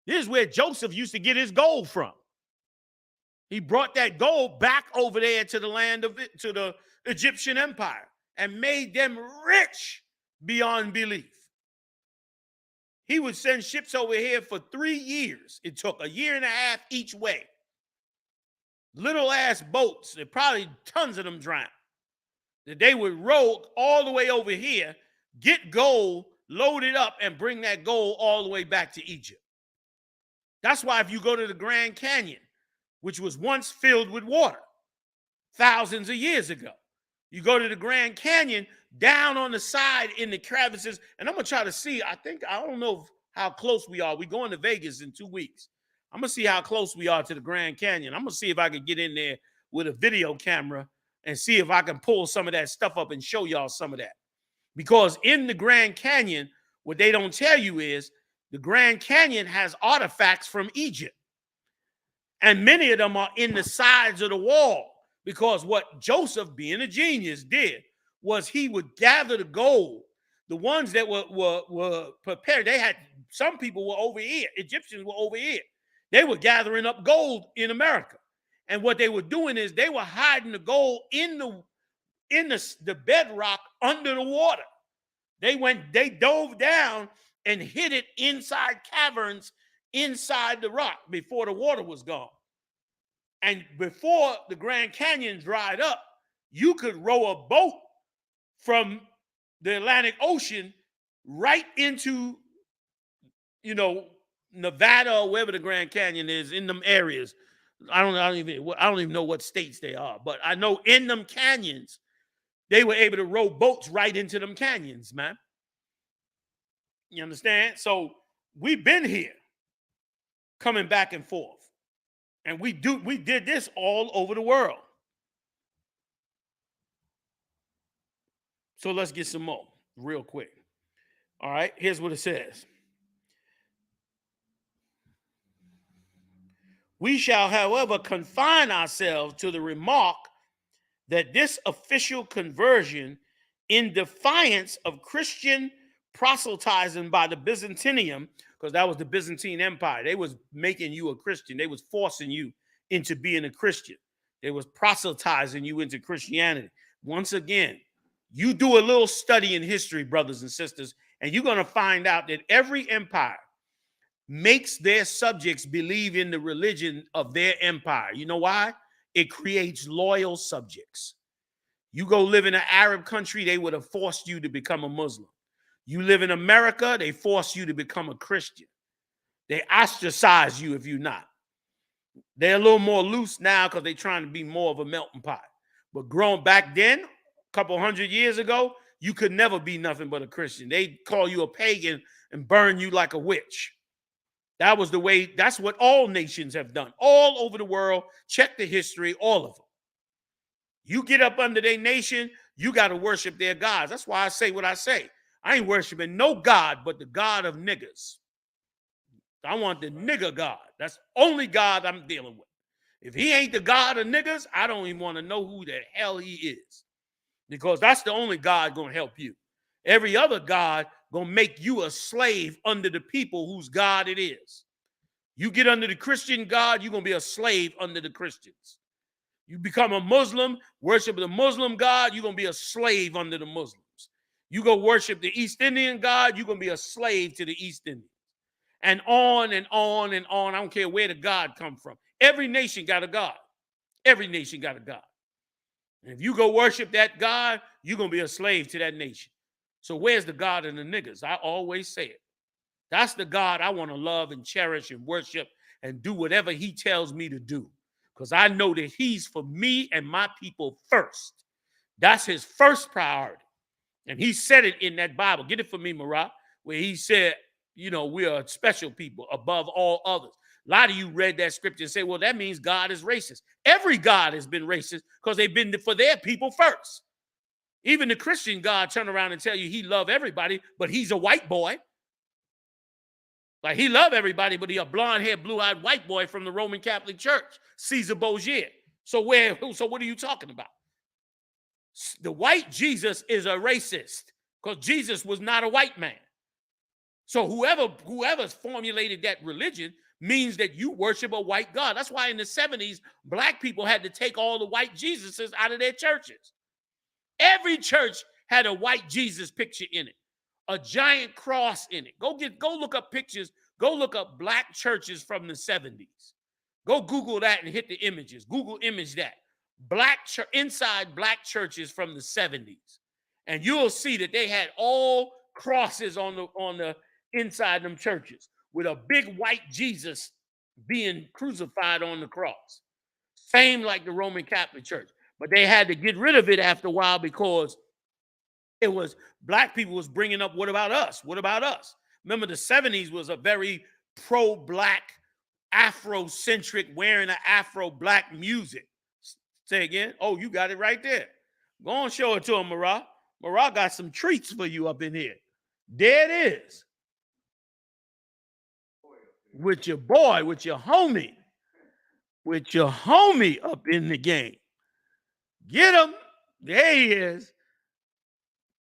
This is where Joseph used to get his gold from. He brought that gold back over there to the land of it, to the Egyptian Empire, and made them rich beyond belief. He would send ships over here for 3 years. It took 1.5 years each way. Little ass boats, there probably tons of them drowned. That they would row all the way over here, get gold, load it up, and bring that gold all the way back to Egypt. That's why if you go to the Grand Canyon, which was once filled with water thousands of years ago, you go to the Grand Canyon, down on the side in the crevices, and I'm going to try to see, I don't know how close we are. We're going to Vegas in 2 weeks. I'm going to see how close we are to the Grand Canyon. I'm going to see if I can get in there with a video camera and see if I can pull some of that stuff up and show y'all some of that. Because in the Grand Canyon, what they don't tell you is the Grand Canyon has artifacts from Egypt. And many of them are in the sides of the wall. Because what Joseph, being a genius, did was he would gather the gold. The ones that were prepared, some people were over here. Egyptians were over here. They were gathering up gold in America. And what they were doing is they were hiding the gold in the bedrock under the water. They dove down and hid it inside caverns inside the rock before the water was gone. And before the Grand Canyon dried up, you could row a boat from the Atlantic Ocean right into, Nevada or wherever the Grand Canyon is, in them areas. I don't even know what states they are, but I know in them canyons, they were able to row boats right into them canyons, man. You understand? So we've been here coming back and forth. And we did this all over the world. So let's get some more real quick. All right, here's what it says. We shall, however, confine ourselves to the remark that this official conversion, in defiance of Christian proselytizing by the Byzantium, because that was the Byzantine Empire. They was making you a Christian. They was forcing you into being a Christian. They was proselytizing you into Christianity. Once again, you do a little study in history, brothers and sisters, and you're going to find out that every empire makes their subjects believe in the religion of their empire. You know why? It creates loyal subjects. You go live in an Arab country, they would have forced you to become a Muslim. You live in America, they force you to become a Christian. They ostracize you if you're not. They're a little more loose now because they're trying to be more of a melting pot. But growing back then, a couple 100 years ago, you could never be nothing but a Christian. They'd call you a pagan and burn you like a witch. That was the way, that's what all nations have done. All over the world, check the history, all of them. You get up under their nation, you got to worship their gods. That's why I say what I say. I ain't worshiping no God but the God of niggas. I want the nigga God. That's the only God I'm dealing with. If he ain't the God of niggas, I don't even want to know who the hell he is. Because that's the only God going to help you. Every other God going to make you a slave under the people whose God it is. You get under the Christian God, you're going to be a slave under the Christians. You become a Muslim, worship the Muslim God, you're going to be a slave under the Muslims. You go worship the East Indian God, you're going to be a slave to the East Indians. And on and on and on. I don't care where the God come from. Every nation got a God. Every nation got a God. And if you go worship that God, you're going to be a slave to that nation. So where's the God of the niggas? I always say it. That's the God I want to love and cherish and worship and do whatever he tells me to do. Because I know that he's for me and my people first. That's his first priority. And he said it in that Bible. Get it for me, Marah, where he said, you know, we are special people above all others. A lot of you read that scripture and say, well, that means God is racist. Every God has been racist because they've been for their people first. Even the Christian God turn around and tell you he love everybody, but he's a white boy. Like he love everybody, but he a blonde-haired, blue-eyed white boy from the Roman Catholic Church, Caesar Borgia. So what are you talking about? The white Jesus is a racist because Jesus was not a white man. So whoever's formulated that religion means that you worship a white God. That's why in the 70s, black people had to take all the white Jesuses out of their churches. Every church had a white Jesus picture in it, a giant cross in it. Go look up pictures. Go look up black churches from the 70s. Go Google that and hit the images. Google image that. Inside black churches from the 70s. And you'll see that they had all crosses on the inside them churches with a big white Jesus being crucified on the cross. Same like the Roman Catholic Church. But they had to get rid of it after a while because it was black people was bringing up, what about us? What about us? Remember, the 70s was a very pro-black, Afrocentric, wearing an Afro-black music. Say again. Oh, you got it right there. Go on, show it to him, Marah. Marah got some treats for you up in here. There it is. With your boy, with your homie up in the game. Get him. There he is.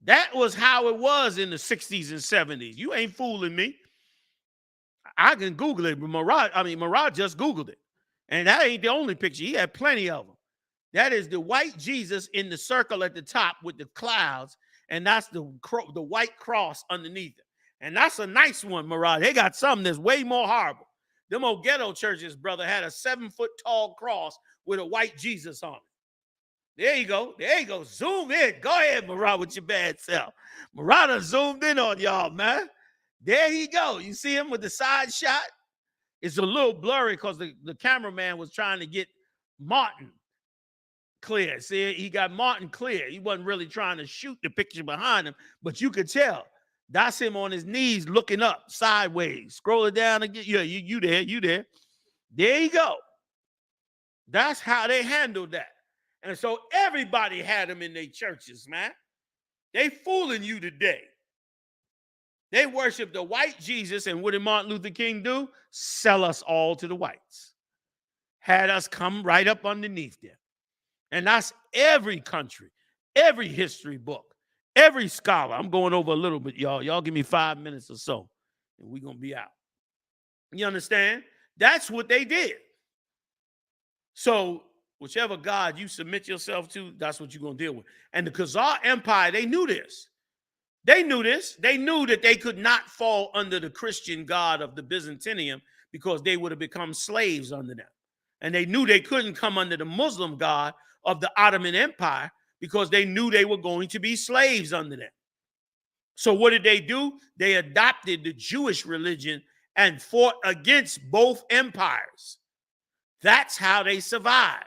That was how it was in the 60s and 70s. You ain't fooling me. I can Google it. Marah just Googled it. And that ain't the only picture. He had plenty of them. That is the white Jesus in the circle at the top with the clouds. And that's the white cross underneath it. And that's a nice one, Marah. They got something that's way more horrible. Them old ghetto churches, brother, had a 7-foot tall cross with a white Jesus on it. There you go. There you go. Zoom in. Go ahead, Marah, with your bad self. Marah done zoomed in on y'all, man. There he go. You see him with the side shot? It's a little blurry because the cameraman was trying to get Martin clear. See, he got Martin clear. He wasn't really trying to shoot the picture behind him, but you could tell. That's him on his knees looking up sideways. Scrolling down again. Yeah, you there. You there. There you go. That's how they handled that. And so everybody had them in their churches, man. They fooling you today. They worship the white Jesus, and what did Martin Luther King do? Sell us all to the whites. Had us come right up underneath them. And that's every country, every history book, every scholar. I'm going over a little bit, y'all. Y'all give me 5 minutes or so, and we're going to be out. You understand? That's what they did. So whichever God you submit yourself to, that's what you're going to deal with. And the Khazar Empire, they knew this. They knew this. They knew that they could not fall under the Christian God of the Byzantium because they would have become slaves under them. And they knew they couldn't come under the Muslim God of the Ottoman Empire because they knew they were going to be slaves under them. So what did they do? They adopted the Jewish religion and fought against both empires. That's how they survived.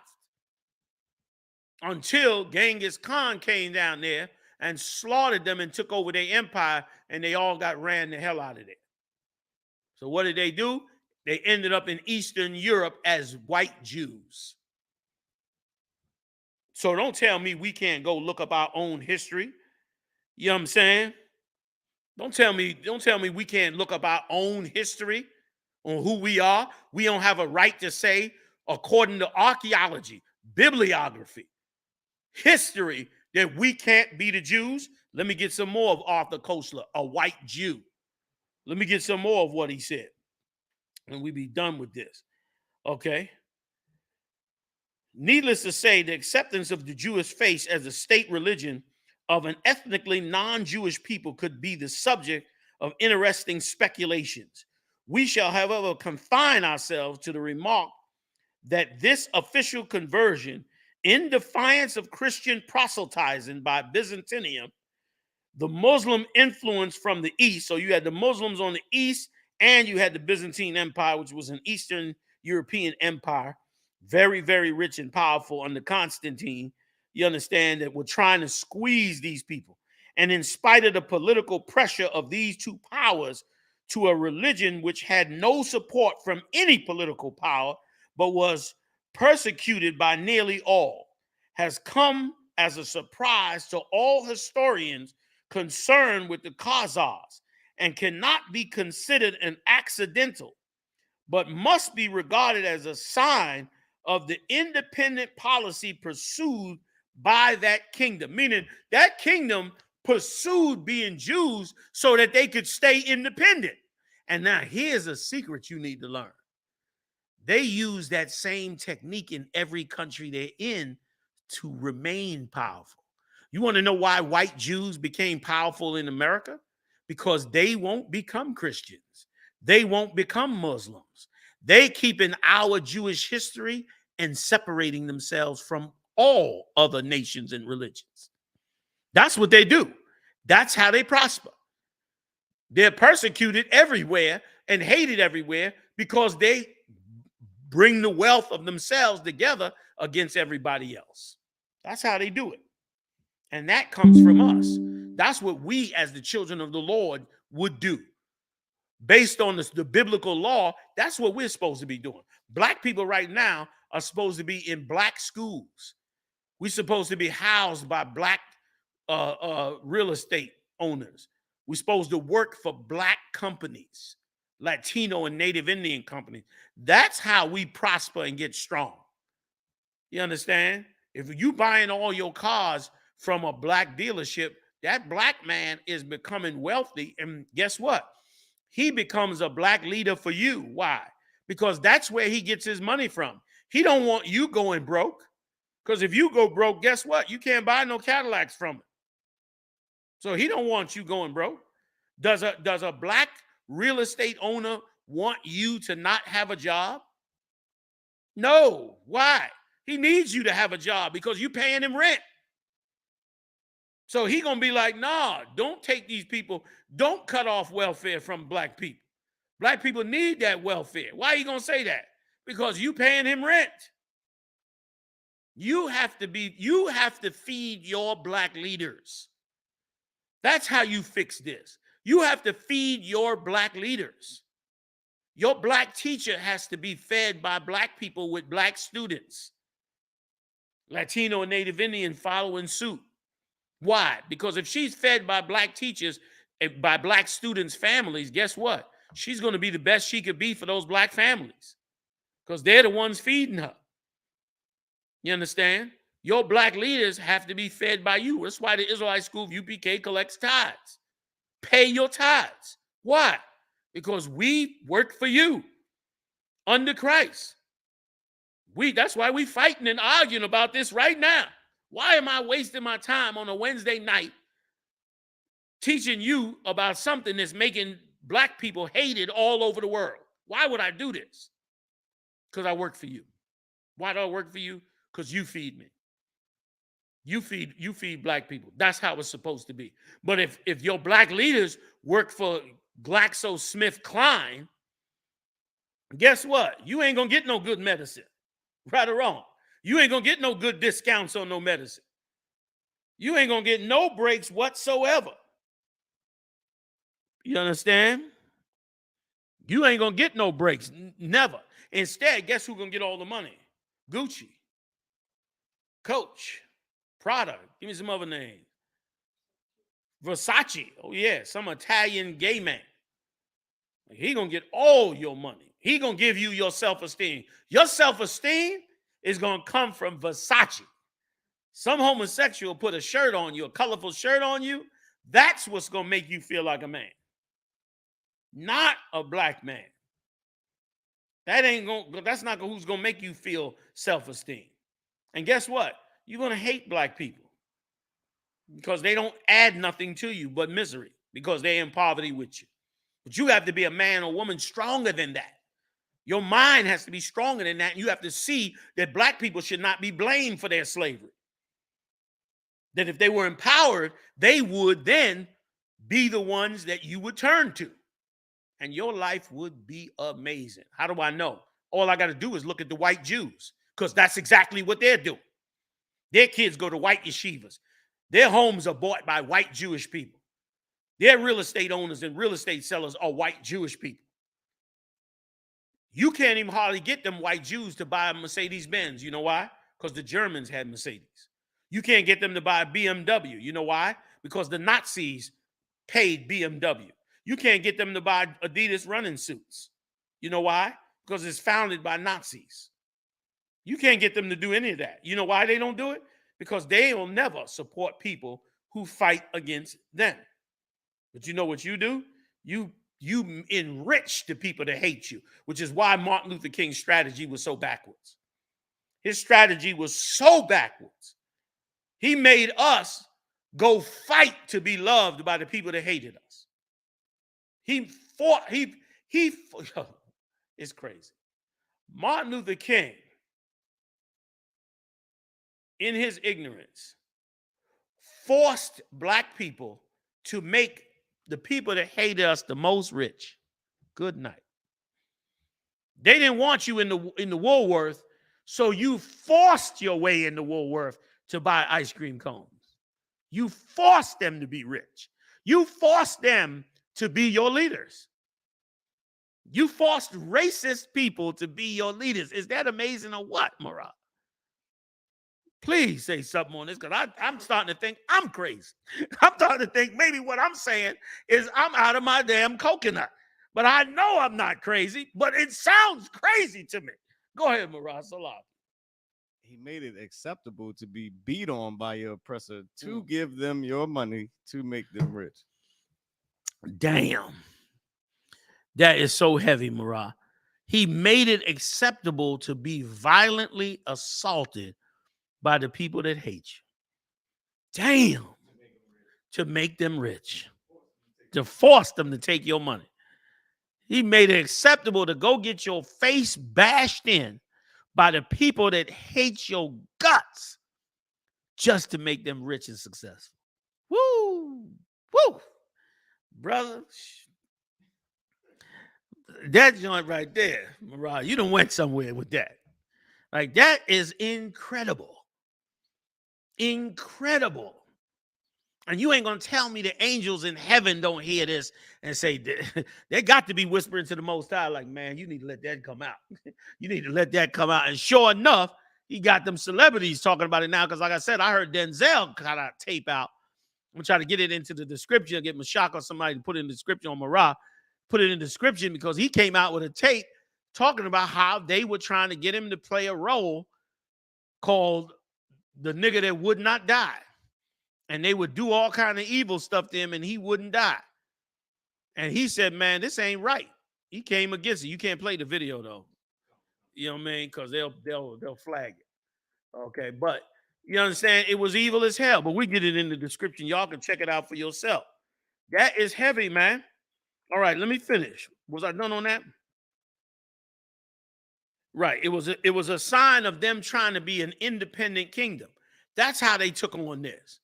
Until Genghis Khan came down there and slaughtered them and took over their empire, and they all got ran the hell out of there. So what did they do? They ended up in Eastern Europe as white Jews. So don't tell me we can't go look up our own history. You know what I'm saying? Don't tell me we can't look up our own history on who we are. We don't have a right to say, according to archaeology, bibliography, history, that we can't be the Jews. Let me get some more of Arthur Koestler, a white Jew. Let me get some more of what he said. And we be done with this. Okay. Needless to say, the acceptance of the Jewish faith as a state religion of an ethnically non-Jewish people could be the subject of interesting speculations. We shall, however, confine ourselves to the remark that this official conversion, in defiance of Christian proselytizing by Byzantium, the Muslim influence from the east, so you had the Muslims on the east and you had the Byzantine Empire, which was an Eastern European empire, very, very rich and powerful under Constantine. You understand that we're trying to squeeze these people. And in spite of the political pressure of these two powers to a religion which had no support from any political power, but was persecuted by nearly all, has come as a surprise to all historians concerned with the Khazars, and cannot be considered an accidental, but must be regarded as a sign of the independent policy pursued by that kingdom. Meaning that kingdom pursued being Jews so that they could stay independent. And now here's a secret you need to learn. They use that same technique in every country they're in to remain powerful. You want to know why white Jews became powerful in America? Because they won't become Christians. They won't become Muslims. They keep in our Jewish history and separating themselves from all other nations and religions. That's what they do. That's how they prosper. They're persecuted everywhere and hated everywhere because they bring the wealth of themselves together against everybody else. That's how they do it. And that comes from us. That's what we as the children of the Lord would do. Based on the biblical law, that's what we're supposed to be doing. Black people right now are supposed to be in black schools. We're supposed to be housed by black real estate owners. We're supposed to work for black companies, Latino and Native Indian companies. That's how we prosper and get strong. You understand? If you buying all your cars from a black dealership, that black man is becoming wealthy. And guess what? He becomes a black leader for you. Why? Because that's where he gets his money from. He don't want you going broke. Because if you go broke, guess what? You can't buy no Cadillacs from him. So he don't want you going broke. Does a black real estate owner want you to not have a job? No. Why? He needs you to have a job because you're paying him rent. So he gonna be like, nah, don't take these people, don't cut off welfare from black people. Black people need that welfare. Why are you gonna say that? Because you paying him rent. You have to feed your black leaders. That's how you fix this. You have to feed your black leaders. Your black teacher has to be fed by black people with black students. Latino and Native Indian following suit. Why? Because if she's fed by black teachers, by black students' families, guess what? She's going to be the best she could be for those black families because they're the ones feeding her. You understand? Your black leaders have to be fed by you. That's why the Israelite School of UPK collects tithes. Pay your tithes. Why? Because we work for you under Christ. That's why we fighting and arguing about this right now. Why am I wasting my time on a Wednesday night teaching you about something that's making black people hated all over the world? Why would I do this? Because I work for you. Why do I work for you? Because you feed me. You feed black people. That's how it's supposed to be. But if your black leaders work for GlaxoSmithKline, guess what? You ain't gonna get no good medicine. Right or wrong. You ain't gonna get no good discounts on no medicine. You ain't gonna get no breaks whatsoever. You understand? You ain't gonna get no breaks. Never. Instead, guess who's gonna get all the money? Gucci, Coach, Prada. Give me some other names. Versace. Oh yeah, some Italian gay man. He gonna get all your money. He gonna give you your self-esteem. Your self-esteem is gonna come from Versace. Some homosexual put a shirt on you, a colorful shirt on you. That's what's gonna make you feel like a man, not a black man. That's not who's gonna make you feel self-esteem. And guess what? You're gonna hate black people. because they don't add nothing to you but misery, because they're in poverty with you. But you have to be a man or woman stronger than that. Your mind has to be stronger than that. And you have to see that black people should not be blamed for their slavery. That if they were empowered, they would then be the ones that you would turn to. And your life would be amazing. How do I know? All I got to do is look at the white Jews, because that's exactly what they're doing. Their kids go to white yeshivas. Their homes are bought by white Jewish people. Their real estate owners and real estate sellers are white Jewish people. You can't even hardly get them white Jews to buy a Mercedes-Benz. You know why? Because the Germans had Mercedes. You can't get them to buy a BMW. You know why? Because the Nazis paid BMW. You can't get them to buy Adidas running suits. You know why? Because it's founded by Nazis. You can't get them to do any of that. You know why they don't do it? Because they will never support people who fight against them. But you know what you do? You enrich the people that hate you, which is why Martin Luther King's strategy was so backwards. His strategy was so backwards. He made us go fight to be loved by the people that hated us. It's crazy. Martin Luther King, in his ignorance, forced black people to make the people that hated us the most rich. Good night. They didn't want you in the Woolworth, so you forced your way into Woolworth to buy ice cream cones. You forced them to be rich. You forced them to be your leaders. You forced racist people to be your leaders. Is that amazing or what, Murad? Please say something on this, because I'm starting to think I'm crazy. I'm starting to think maybe what I'm saying is I'm out of my damn coconut. But I know I'm not crazy, but it sounds crazy to me. Go ahead, Murad Salam. He made it acceptable to be beat on by your oppressor to give them your money to make them rich. Damn. That is so heavy, Murad. He made it acceptable to be violently assaulted by the people that hate you. Damn. To make them rich. To force them to take your money. He made it acceptable to go get your face bashed in by the people that hate your guts just to make them rich and successful. Woo! Woo! Brother, that joint right there, Mariah, you done went somewhere with that. Like, that is incredible. Incredible. And you ain't going to tell me the angels in heaven don't hear this and say, they got to be whispering to the Most High, like, man, you need to let that come out. You need to let that come out. And sure enough, he got them celebrities talking about it now. Because like I said, I heard Denzel cut out tape out. I'm going to try to get it into the description, get Mashak or somebody to put it in the description on Marah, put it in the description, because he came out with a tape talking about how they were trying to get him to play a role called the nigga that would not die. And they would do all kind of evil stuff to him and he wouldn't die. And he said, man, this ain't right. He came against it. You can't play the video though. You know what I mean? Because they'll flag it. Okay, but you understand, it was evil as hell. But we get it in the description. Y'all can check it out for yourself. That is heavy, man. All right, let me finish. Was I done on that? Right. It was a sign of them trying to be an independent kingdom. That's how they took on this.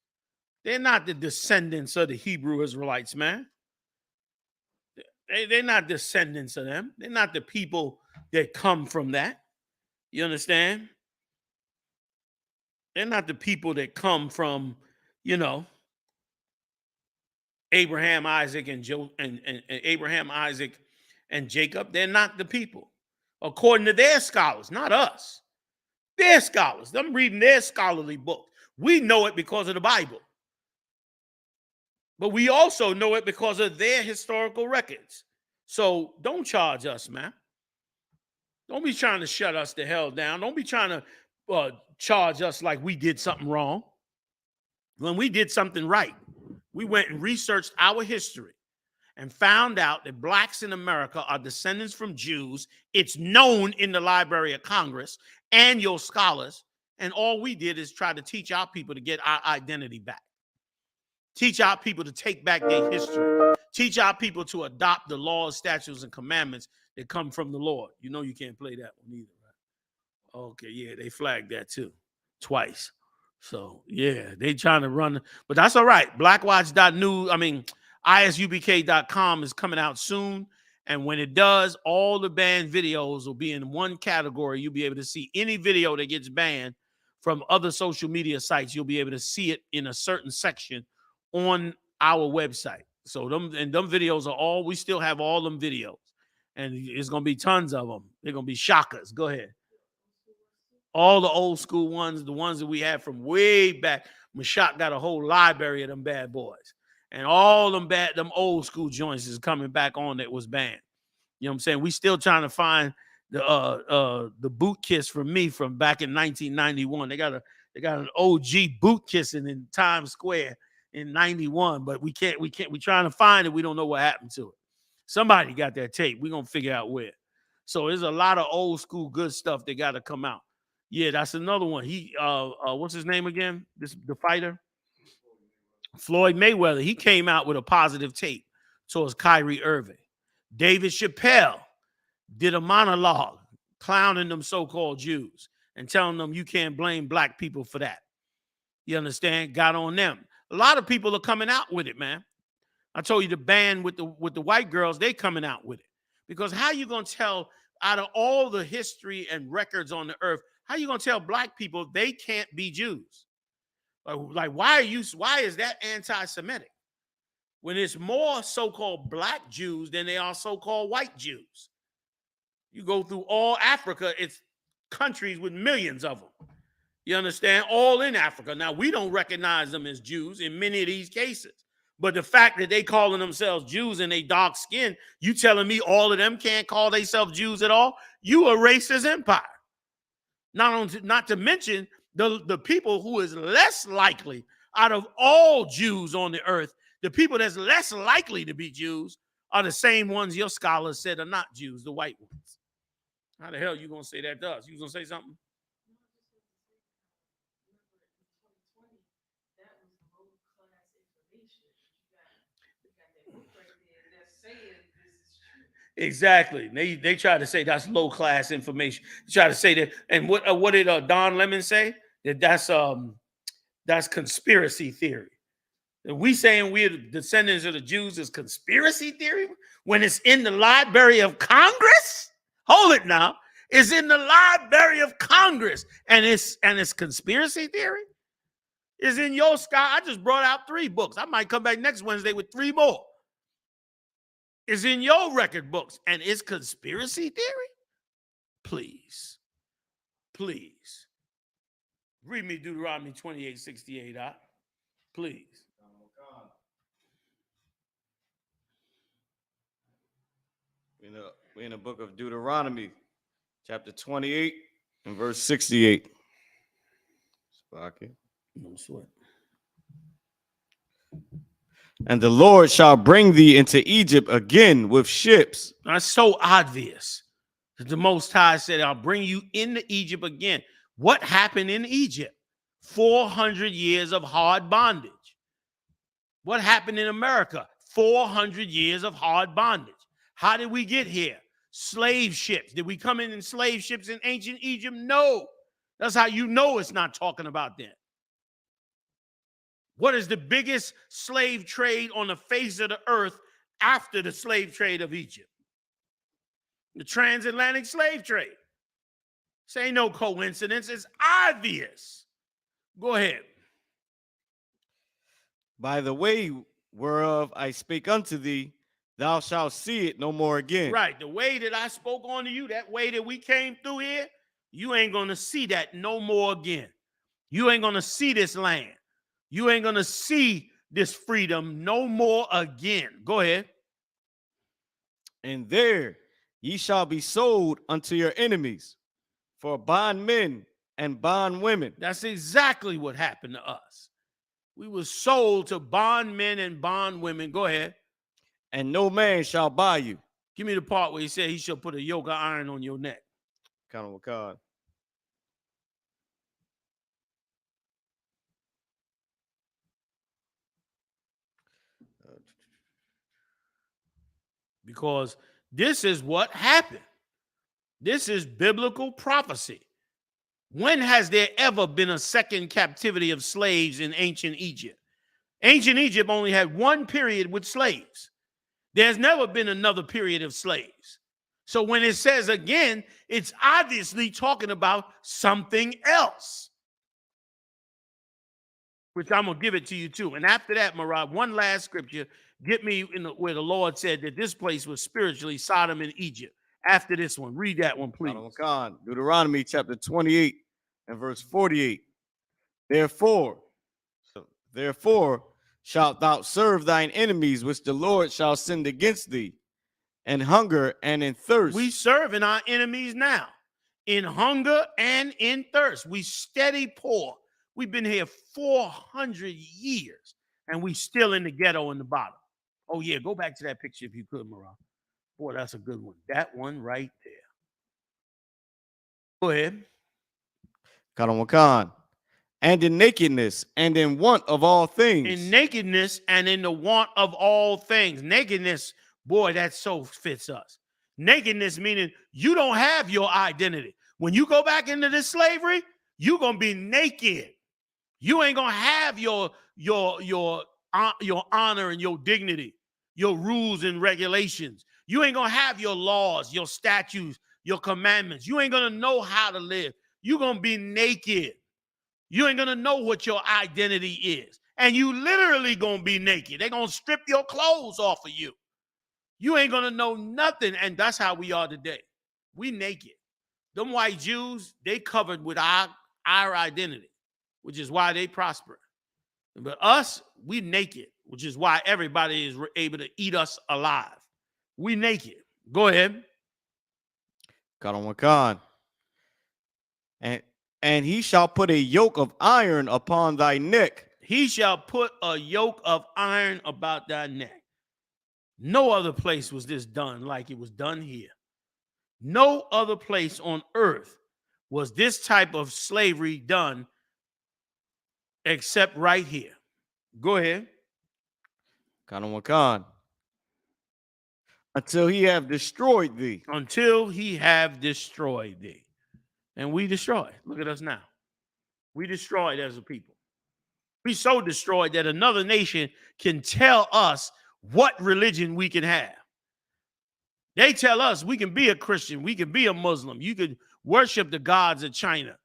They're not the descendants of the Hebrew Israelites, man. They're not descendants of them. They're not the people that come from that. You understand? They're not the people that come from, Abraham, Isaac, and Abraham, Isaac, and Jacob. They're not the people, according to their scholars, not us. Their scholars. Them reading their scholarly book. We know it because of the Bible. But we also know it because of their historical records. So don't charge us, man. Don't be trying to shut us the hell down. Don't be trying to charge us like we did something wrong. When we did something right, we went and researched our history and found out that blacks in America are descendants from Jews. It's known in the Library of Congress and your scholars. And all we did is try to teach our people to get our identity back. Teach our people to take back their history. Teach our people to adopt the laws, statutes, and commandments that come from the Lord. You know you can't play that one either, right? Okay, yeah, they flagged that too, twice. So, yeah, they trying to run, but that's all right. ISUPK.com is coming out soon. And when it does, all the banned videos will be in one category. You'll be able to see any video that gets banned from other social media sites. You'll be able to see it in a certain section on our website. So them videos are all, we still have all them videos. And it's going to be tons of them. They're going to be shockers. Go ahead. All the old school ones, the ones that we had from way back. Mashak got a whole library of them bad boys. And all them old school joints is coming back on that was banned. You know what I'm saying? We still trying to find the boot kiss from me from back in 1991. They got an OG boot kissing in Times Square in 91, but we trying to find it. We don't know what happened to it. Somebody got that tape. We're gonna figure out where. So there's a lot of old school good stuff that got to come out. Yeah, that's another one. He what's his name again? The fighter? Floyd Mayweather. He came out with a positive tape towards Kyrie Irving. David Chappelle did a monologue clowning them so-called Jews and telling them you can't blame black people for that. You understand? Got on them. A lot of people are coming out with it, man. I told you the band with the white girls, they coming out with it. Because how you going to tell, out of all the history and records on the earth, how you going to tell black people they can't be Jews? Like why is that anti-Semitic? When it's more so-called black Jews than they are so-called white Jews. You go through all Africa, it's countries with millions of them. You understand? All in Africa. Now, we don't recognize them as Jews in many of these cases. But the fact that they calling themselves Jews and they dark skin, you telling me all of them can't call themselves Jews at all? You a racist empire. Not to mention the people who is less likely out of all Jews on the earth, the people that's less likely to be Jews are the same ones your scholars said are not Jews, the white ones. How the hell you going to say that to us? You going to say something? Exactly. They try to say that's low class information. They try to say that. And what did Don Lemon say? That's conspiracy theory. And we saying we're the descendants of the Jews is conspiracy theory when it's in the Library of Congress? Hold it now. It's in the Library of Congress and it's conspiracy theory? It's in your sky. I just brought out 3 books. I might come back next Wednesday with 3 more. It's in your record books and it's conspiracy theory? Please. Please. Read me Deuteronomy 28:68. Please. We're in the book of Deuteronomy, chapter 28 and verse 68. No sweat. And the Lord shall bring thee into Egypt again with ships. That's so obvious. The Most High said, I'll bring you into Egypt again. What happened in Egypt? 400 years of hard bondage. What happened in America? 400 years of hard bondage. How did we get here? Slave ships. Did we come in slave ships in ancient Egypt? No. That's how you know it's not talking about that. What is the biggest slave trade on the face of the earth after the slave trade of Egypt? The transatlantic slave trade. This ain't no coincidence. It's obvious. Go ahead. By the way whereof I spake unto thee, thou shalt see it no more again. Right. The way that I spoke unto you, that way that we came through here, you ain't going to see that no more again. You ain't going to see this land. You ain't going to see this freedom no more again. Go ahead. And there ye shall be sold unto your enemies for bondmen and bondwomen. That's exactly what happened to us. We were sold to bondmen and bondwomen. Go ahead. And no man shall buy you. Give me the part where he said he shall put a yoke of iron on your neck. Kind of a card. because this is what happened. This is biblical prophecy. When has there ever been a second captivity of slaves in ancient Egypt? Ancient Egypt only had one period with slaves. There's never been another period of slaves. So when it says again, it's obviously talking about something else, which I'm going to give it to you too. And after that, Marad, one last scripture, get me where the Lord said that this place was spiritually Sodom and Egypt. After this one, read that one, please. Deuteronomy chapter 28 and verse 48. Therefore shalt thou serve thine enemies, which the Lord shall send against thee, in hunger and in thirst. We serving our enemies now, in hunger and in thirst. We steady poor. We've been here 400 years, and we still in the ghetto in the bottom. Oh, yeah, go back to that picture if you could, Marah. Boy, that's a good one. That one right there. Go ahead. Khan. And in nakedness and in want of all things. In nakedness and in the want of all things. Nakedness, boy, that so fits us. Nakedness meaning you don't have your identity. When you go back into this slavery, you're going to be naked. You ain't going to have your honor and your dignity, your rules and regulations. You ain't going to have your laws, your statutes, your commandments. You ain't going to know how to live. You're going to be naked. You ain't going to know what your identity is. And you literally going to be naked. They're going to strip your clothes off of you. You ain't going to know nothing. And that's how we are today. We naked. Them white Jews, they covered with our identity, which is why they prosper. But us, we naked, which is why everybody is able to eat us alive. We naked. Go ahead. Khan. And he shall put a yoke of iron upon thy neck. He shall put a yoke of iron about thy neck. No other place was this done like it was done here. No other place on earth was this type of slavery done except right here. Go ahead. Khan. Until he have destroyed thee. Until he have destroyed thee. And we destroyed. Look at us now. We destroyed as a people. We so destroyed that another nation can tell us what religion we can have. They tell us we can be a Christian, we can be a Muslim, you could worship the gods of China,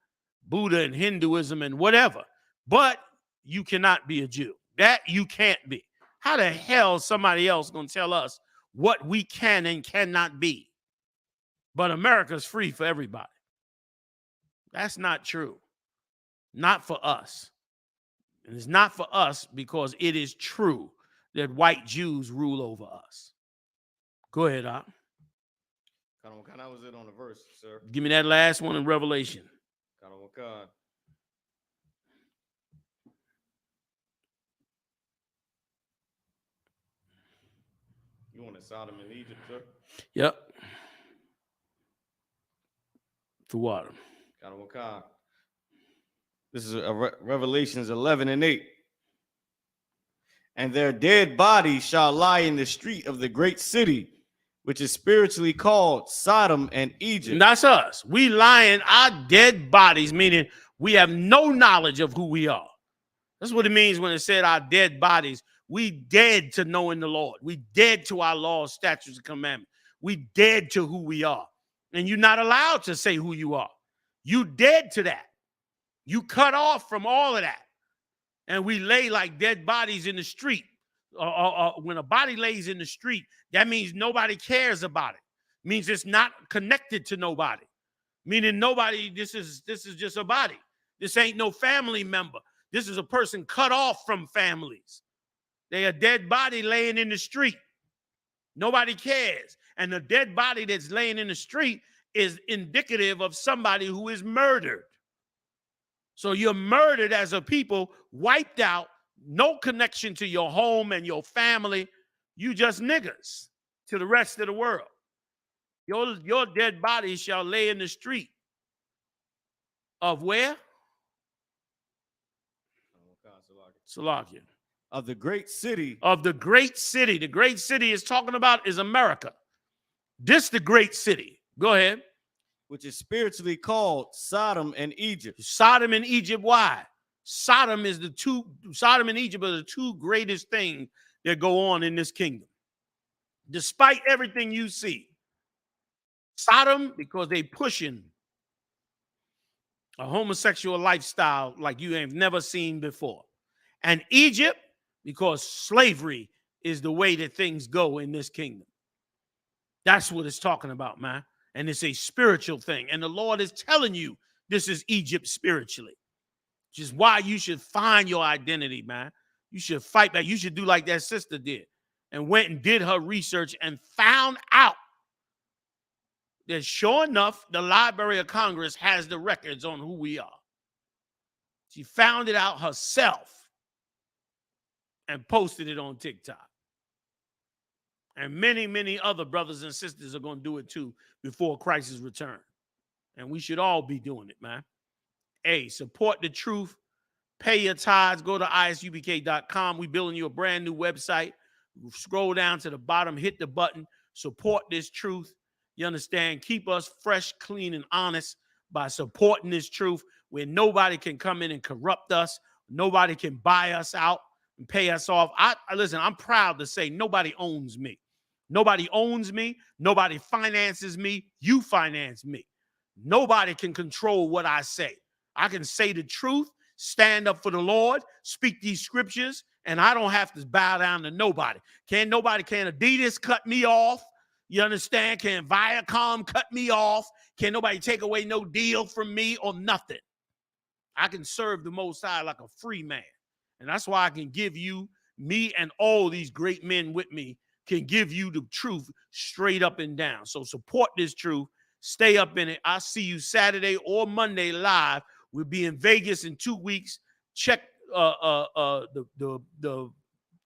Buddha and Hinduism and whatever, but you cannot be a Jew. That you can't be. How the hell is somebody else going to tell us what we can and cannot be? But America's free for everybody. That's not true. Not for us. And it's not for us because it is true that white Jews rule over us. Go ahead, Doc. That was it on the verse, sir. Give me that last one in Revelation. You want Sodom in Egypt, sir? Yep. For what? This is Revelations 11 and 8. And their dead bodies shall lie in the street of the great city, which is spiritually called Sodom and Egypt. And that's us. We lying our dead bodies, meaning we have no knowledge of who we are. That's what it means when it said our dead bodies. We dead to knowing the Lord. We dead to our laws, statutes, and commandments. We dead to who we are. And you're not allowed to say who you are. You dead to that. You cut off from all of that. And we lay like dead bodies in the street. When a body lays in the street, that means nobody cares about it. Means it's not connected to nobody. Meaning nobody, this is just a body. This ain't no family member. This is a person cut off from families. They a dead body laying in the street. Nobody cares. And the dead body that's laying in the street is indicative of somebody who is murdered. So you're murdered as a people, wiped out, no connection to your home and your family. You just niggas to the rest of the world. Your dead body shall lay in the street of where? Salakia. of the great city. Of the great city. The great city is talking about is America. This the great city. Go ahead. Which is spiritually called Sodom and Egypt. Sodom and Egypt. Why? Sodom and Egypt are the two greatest things that go on in this kingdom. Despite everything you see. Sodom, because they pushing a homosexual lifestyle like you ain't never seen before. And Egypt, because slavery is the way that things go in this kingdom. That's what it's talking about, man. And it's a spiritual thing. And the Lord is telling you this is Egypt spiritually. Which is why you should find your identity, man. You should fight back. You should do like that sister did and went and did her research and found out that sure enough, the Library of Congress has the records on who we are. She found it out herself and posted it on TikTok. And many, many other brothers and sisters are going to do it too before Christ's return. And we should all be doing it, man. Hey, support the truth. Pay your tithes. Go to ISUPK.com. We're building you a brand new website. Scroll down to the bottom. Hit the button. Support this truth. You understand? Keep us fresh, clean, and honest by supporting this truth where nobody can come in and corrupt us. Nobody can buy us out and pay us off. Listen, I'm proud to say nobody owns me. Nobody owns me. Nobody finances me. You finance me. Nobody can control what I say. I can say the truth, stand up for the Lord, speak these scriptures, and I don't have to bow down to nobody. Can Adidas cut me off? You understand? Can Viacom cut me off? Can nobody take away no deal from me or nothing? I can serve the Most High like a free man. And that's why I can give you, me and all these great men with me, can give you the truth straight up and down. So support this truth. Stay up in it. I'll see you Saturday or Monday live. We'll be in Vegas in 2 weeks. Check the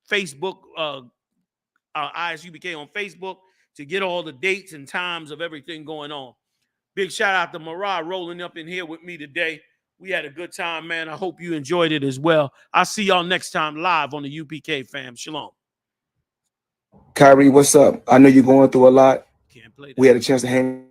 Facebook, I.S.U.P.K. on Facebook to get all the dates and times of everything going on. Big shout out to Marah rolling up in here with me today. We had a good time, man. I hope you enjoyed it as well. I'll see y'all next time live on the UPK fam. Shalom. Kyrie, what's up? I know you're going through a lot. We had a chance to hang.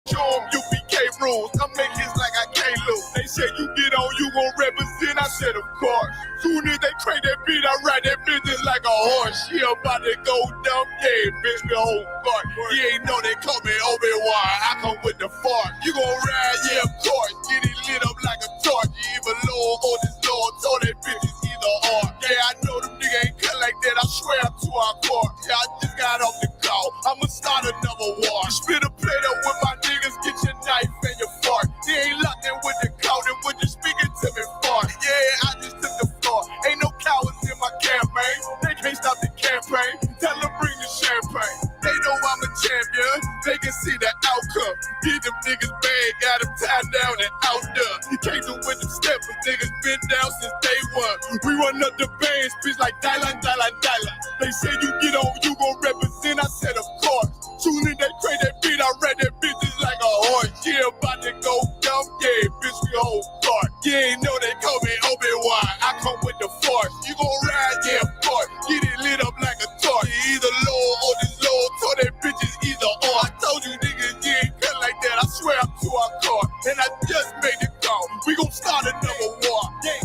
Show them UPK rules. I make hits like I can't lose. They say you get on, you gon' represent. I said, of course. Soon as they crank that beat, I ride that business like a horse. She about to go dumb, yeah, bitch, the whole part. You ain't know they call me Obi-Wan. I come with the fart. You gon' ride, yeah, of course. Get it lit up like a torch. You even low on this Lord. Told that bitch is either or. Yeah, I know them niggas ain't cut like that. I swear I'm to our court. Yeah, I just got off the call. I'ma start another war. Spit a plate up with my niggas, get your knife and your fork. They ain't locked in with the count and when you speaking to me fart. Yeah, I just took the floor. Ain't no cowards in my campaign. They can't stop the campaign. Tell them bring the champagne. They know I'm got him tied down and out there. He came through with them steppers, niggas been down since day one. We run up the bands, bitch like Dylan. They say you get on, you gon' represent. I said, of course. Soon as they crank that beat, I read that bitch just like a horse. Yeah, about to go dumb, yeah, bitch, we hold guard. Yeah, know they call me Obi-Wan. I come with the force. You gon' ride, yeah, force. Get it lit up like a torch. You either low or this low, told that bitch is either or. I told you niggas, you ain't cut like that. I swear I'm to our car. And I just made it call. We gon' start another war. Yeah.